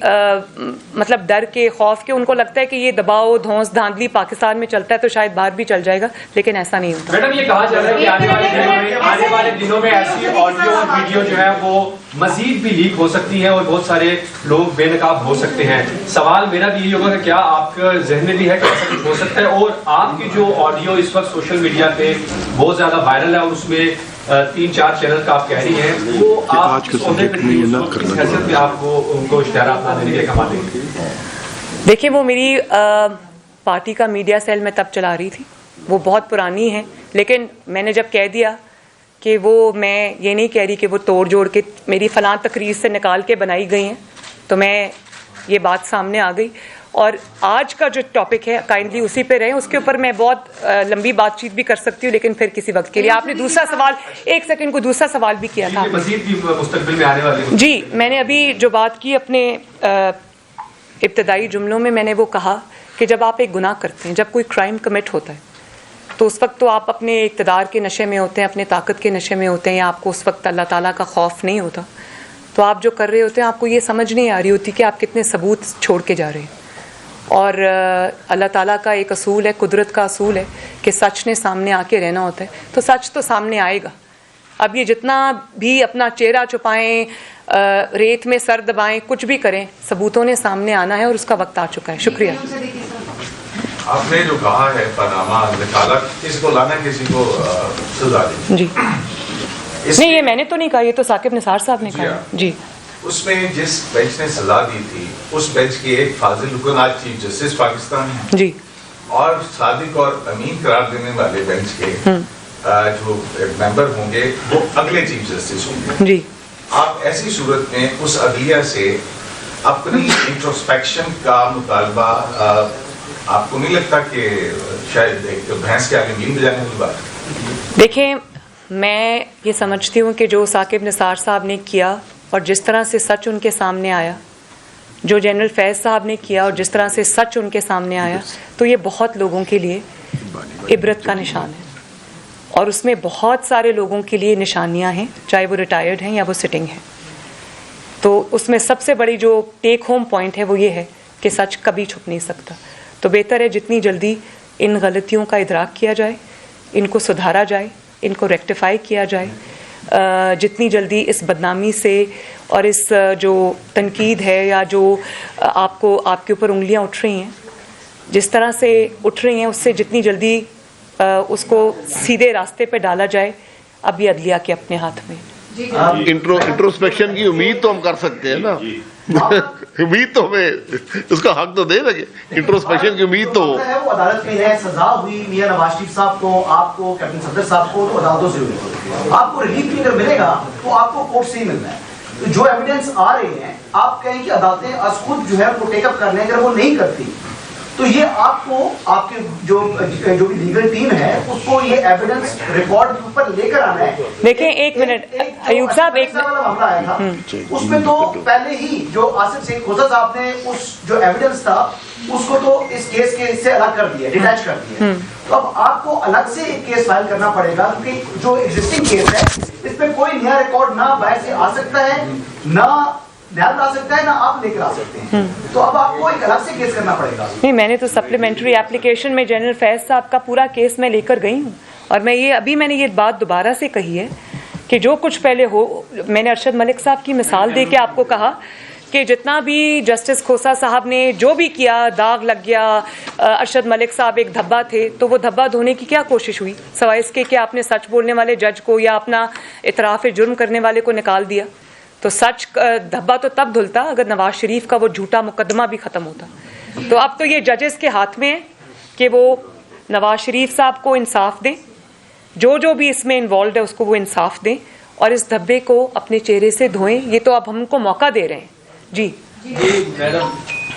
مطلب ڈر کے، خوف کے، ان کو لگتا ہے کہ یہ دباؤ دھونس دھاندلی پاکستان میں چلتا ہے تو شاید باہر بھی چل جائے گا، لیکن ایسا نہیں ہوتا. میڈم، یہ کہا جا رہا ہے کہ آنے والے دنوں میں ایسی آڈیو اور ویڈیو جو ہے وہ مزید بھی لیک ہو سکتی ہیں اور بہت سارے لوگ بے نقاب ہو سکتے ہیں. سوال میرا بھی یہی ہوگا کہ کیا آپ کے ذہن میں بھی ہے کہ ایسا کچھ ہو سکتا ہے؟ اور آپ کی جو آڈیو اس وقت سوشل میڈیا پہ بہت زیادہ وائرل ہے اور اس میں 3-4 چینل کا آپ کہہ رہی ہیں، وہ آپ کس عہدے پہ کس حیثیت میں آپ کو ان کو اشتہارات نہ دینے کے کما دیں گے؟ دیکھیں، وہ میری پارٹی کا میڈیا سیل میں تب چلا رہی تھی، وہ بہت پرانی ہے. لیکن میں نے جب کہہ دیا کہ وہ، میں یہ نہیں کہہ رہی کہ وہ توڑ جوڑ کے میری فلاں تقریر سے نکال کے بنائی گئی ہیں، تو میں یہ بات سامنے آ گئی. اور آج کا جو ٹاپک ہے کائنڈلی اسی پہ رہیں. اس کے اوپر میں بہت لمبی بات چیت بھی کر سکتی ہوں، لیکن پھر کسی وقت کے لیے. آپ نے دوسرا سوال، ایک سیکنڈ کو دوسرا سوال بھی کیا تھا. مزید بھی مستقبل میں آنے والی. جی، میں نے ابھی جو بات کی اپنے ابتدائی جملوں میں، میں نے وہ کہا کہ جب آپ ایک گناہ کرتے ہیں، جب کوئی کرائم کمٹ ہوتا ہے، تو اس وقت تو آپ اپنے اقتدار کے نشے میں ہوتے ہیں، اپنے طاقت کے نشے میں ہوتے ہیں، یا آپ کو اس وقت اللہ تعالیٰ کا خوف نہیں ہوتا. تو آپ جو کر رہے ہوتے ہیں، آپ کو یہ سمجھ نہیں آ رہی ہوتی کہ آپ کتنے ثبوت چھوڑ کے جا رہے ہیں. اور اللہ تعالیٰ کا ایک اصول ہے، قدرت کا اصول ہے کہ سچ نے سامنے آ کے رہنا ہوتا ہے. تو سچ تو سامنے آئے گا. اب یہ جتنا بھی اپنا چہرہ چھپائیں، ریت میں سر دبائیں، کچھ بھی کریں، ثبوتوں نے سامنے آنا ہے اور اس کا وقت آ چکا ہے. شکریہ. آپ نے جو کہا ہے پاناما نکالا، کسی کو لانا، کسی کو سزا دی. جی نہیں، یہ میں نے تو نہیں کہا، یہ تو ثاقب نثار صاحب نے کہا. جی، اس میں جس بینچ نے سزا دی تھی اس بینچ کی ایک فاضل رکن آج چیف جسٹس پاکستان ہے جی، اور صادق اور امین قرار دینے والے بینچ کے جو ممبر ہوں گے وہ اگلے چیف جسٹس ہوں گے. جی، آپ ایسی صورت میں اس عدلیہ سے اپنی انٹروسپیکشن کا مطالبہ، آپ کو نہیں لگتا کہ شاید ایک بھینس کے آگے مین بجانے کی بات؟ دیکھیں، میں یہ سمجھتی ہوں کہ جو ثاقب نثار صاحب نے کیا اور جس طرح سے سچ ان کے سامنے آیا، جو جنرل فیض صاحب نے کیا اور جس طرح سے سچ ان کے سامنے آیا، تو یہ بہت لوگوں کے لیے عبرت کا نشان ہے، اور اس میں بہت سارے لوگوں کے لیے نشانیاں ہیں، چاہے وہ ریٹائرڈ ہیں یا وہ سٹنگ ہیں. تو اس میں سب سے بڑی جو ٹیک ہوم پوائنٹ ہے وہ یہ ہے کہ سچ کبھی چھپ نہیں سکتا. تو بہتر ہے جتنی جلدی ان غلطیوں کا ادراک کیا جائے، ان کو سدھارا جائے، ان کو ریکٹیفائی کیا جائے، جتنی جلدی اس بدنامی سے اور اس جو تنقید ہے یا جو آپ کے اوپر انگلیاں اٹھ رہی ہیں، جس طرح سے اٹھ رہی ہیں، اس سے جتنی جلدی اس کو سیدھے راستے پہ ڈالا جائے. اب یہ عدلیہ کے اپنے ہاتھ میں. انٹروسپیکشن کی امید تو ہم کر سکتے ہیں نا. امید تو ہمیں اس کا حق تو دے نا کہ انٹروسپیکشن کی امید تو ہے. وہ عدالت میں ہے، سزا ہوئی میاں نواز شریف صاحب کو، آپ کو، کیپٹن صدر صاحب کو، تو عدالتوں سے ہوئی. آپ کو ریلیف بھی اگر ملے گا تو آپ کو کورٹ سے ہی ملنا ہے. تو جو ایویڈنس آ رہے ہیں، آپ کہیں کہ عدالتیں از خود جو ہے وہ ٹیک اپ کر لیں، اگر وہ نہیں کرتی تو یہ آپ کو، آپ کے جو بھی لیگل ٹیم ہے اس کو یہ ایویڈنس ریکارڈ کے اوپر لے کر آنا ہے. دیکھیں ایک منٹ ایوب صاحب، ایک معاملہ آیا تھا اس میں تو پہلے ہی جو آصف سنگھ کھوسہ صاحب نے اس جو ایویڈنس تھا اس کو تو اس کیس کے سے الگ کر دیا، ڈیٹیچ کر دیا. تو اب آپ کو الگ سے ایک کیس فائل کرنا پڑے گا، کیونکہ جو ایگزسٹنگ کیس ہے اس پہ کوئی نیا ریکارڈ نہ باہر سے آ سکتا ہے، نہ نیاب لا سکتا ہے، نہ آپ لے کر آ سکتے ہیں. تو اب آپ کو ایک الگ سے کیس کرنا پڑے گا. نہیں، میں نے تو سپلیمنٹری ایپلیکیشن میں جنرل فیض صاحب کا پورا کیس میں لے کر گئی ہوں، اور میں نے یہ بات دوبارہ سے کہی ہے کہ جو کچھ پہلے ہو، میں نے ارشد ملک صاحب کی مثال دے کے آپ کو کہا کہ جتنا بھی جسٹس کھوسہ صاحب نے جو بھی کیا، داغ لگ گیا، ارشد ملک صاحب ایک دھبا تھے، تو وہ دھبا دھونے کی کیا کوشش ہوئی سوائے اس کے کہ آپ نے سچ بولنے والے جج کو یا اپنا اعتراف جرم کرنے والے کو نکال دیا. تو سچ دھبا تو تب دھلتا اگر نواز شریف کا وہ جھوٹا مقدمہ بھی ختم ہوتا. تو اب تو یہ ججز کے ہاتھ میں ہے کہ وہ نواز شریف صاحب کو انصاف دیں، جو بھی اس میں انوالوڈ ہے اس کو وہ انصاف دیں، اور اس دھبے کو اپنے چہرے سے دھوئیں. یہ تو اب ہم کو موقع دے رہے ہیں. جی میڈم،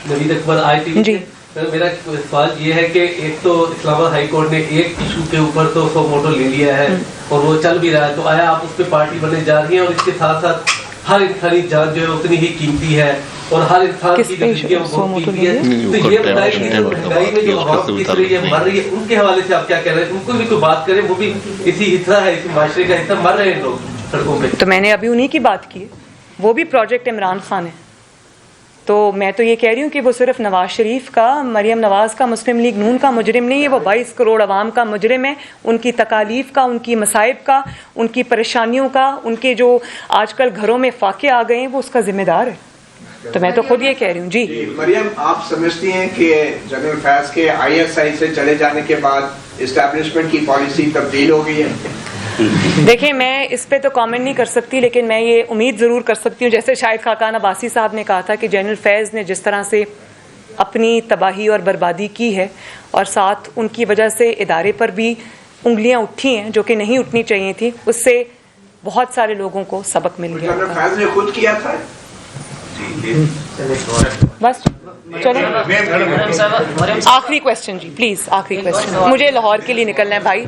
نوید اکبر ITV. جی میرا سوال یہ ہے کہ ایک تو اسلام آباد ہائی کورٹ نے ایک ایشو کے اوپر تو سو موٹو لے لیا ہے اور وہ چل بھی رہا ہے، تو آیا آپ اس پہ پارٹی بننے جا رہی ہیں؟ اور اس کے ساتھ ساتھ ہر انسانی جان جو ہے اتنی ہی قیمتی ہے اور ہر انسان کی زندگی ہے وہ بہت قیمتی ہے. تو یہ بتائیں کہ جو مہنگائی میں جو عوام کس رہی ہے، مر رہی ہے، ان کے حوالے سے آپ کیا کہہ رہے ہیں؟ ان کو بھی کوئی بات کریں، وہ بھی اسی حصہ ہے، اسی معاشرے کا حصہ، مر رہے ہیں لوگ سڑکوں پہ. تو میں نے ابھی انہی کی بات کی ہے، وہ بھی پروجیکٹ عمران خان ہے. تو میں تو یہ کہہ رہی ہوں کہ وہ صرف نواز شریف کا، مریم نواز کا، مسلم لیگ نون کا مجرم نہیں ہے، وہ 22 کروڑ عوام کا مجرم ہے. ان کی تکالیف کا، ان کی مصائب کا، ان کی پریشانیوں کا، ان کے جو آج کل گھروں میں فاقے آ گئے ہیں، وہ اس کا ذمہ دار ہے. تو میں تو خود یہ کہہ رہی ہوں. جی مریم، آپ سمجھتی ہیں کہ جنرل فیض کے ISI سے چلے جانے کے بعد اسٹیبلشمنٹ کی پالیسی تبدیل ہو گئی ہے؟ دیکھیں، میں اس پہ تو کامنٹ نہیں کر سکتی، لیکن میں یہ امید ضرور کر سکتی ہوں، جیسے شاہد خاقان عباسی صاحب نے کہا تھا کہ جنرل فیض نے جس طرح سے اپنی تباہی اور بربادی کی ہے، اور ساتھ ان کی وجہ سے ادارے پر بھی انگلیاں اٹھی ہیں جو کہ نہیں اٹھنی چاہیے تھی، اس سے بہت سارے لوگوں کو سبق مل گیا. جنرل فیض نے خود کیا تھا. بس چلیں آخری کوشچن. جی پلیز آخری کوشچن، مجھے لاہور کے لیے نکلنا ہے بھائی.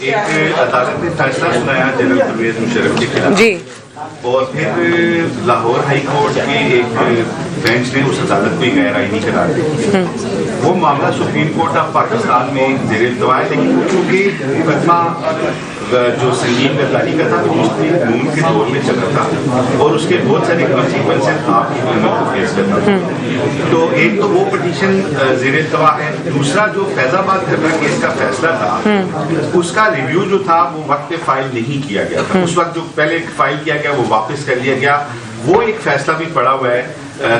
ایک عدالت نے فیصلہ سنایا جنرل پرویز مشرف کے خلاف، جی، اور پھر لاہور ہائی کورٹ کی ایک بینچ نے اس عدالت کو غیر آئینی قرار دیا. وہ معاملہ سپریم کورٹ آف پاکستان میں زیر التوا ہے، لیکن چونکہ مقدمہ جو سنگین غداری کا تھا وہ مسلم نون کے دور میں چل رہا تھا اور اس کے بہت سارے کانسیکوینسز آپ کی حکومت کو فیس کرنا تھا. تو ایک تو وہ پٹیشن زیر التوا ہے. دوسرا جو فیض آباد گھٹنا کیس کا فیصلہ تھا اس کا ریویو جو تھا وہ وقت پہ فائل نہیں کیا گیا تھا. اس وقت جو پہلے فائل کیا گیا وہ واپس کر لیا گیا. وہ ایک فیصلہ بھی پڑا ہوا ہے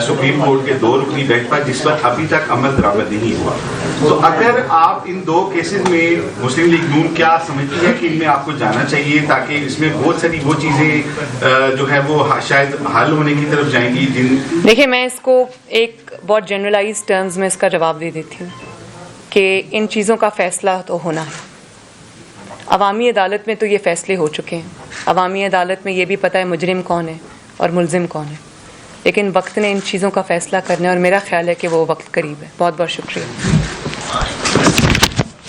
سپریم کورٹ کے 2 رکنی بینچ پر، جس پر ابھی تک عمل درآمد نہیں ہوا. تو اگر آپ ان 2 کیسز میں مسلم لیگ نون کیا سمجھتی ہے کہ ان میں آپ کو جانا چاہیے تاکہ اس میں بہت ساری وہ چیزیں جو ہے وہ شاید حل ہونے کی طرف جائیں گی؟ دیکھیں، میں اس کو ایک بہت جنرلائز ٹرمز میں اس کا جواب دے دیتی ہوں کہ ان چیزوں کا فیصلہ تو ہونا ہے. عوامی عدالت میں تو یہ فیصلے ہو چکے ہیں. عوامی عدالت میں یہ بھی پتہ ہے مجرم کون ہے اور ملزم کون ہے، لیکن وقت نے ان چیزوں کا فیصلہ کرنا ہے، اور میرا خیال ہے کہ وہ وقت قریب ہے. بہت بہت شکریہ.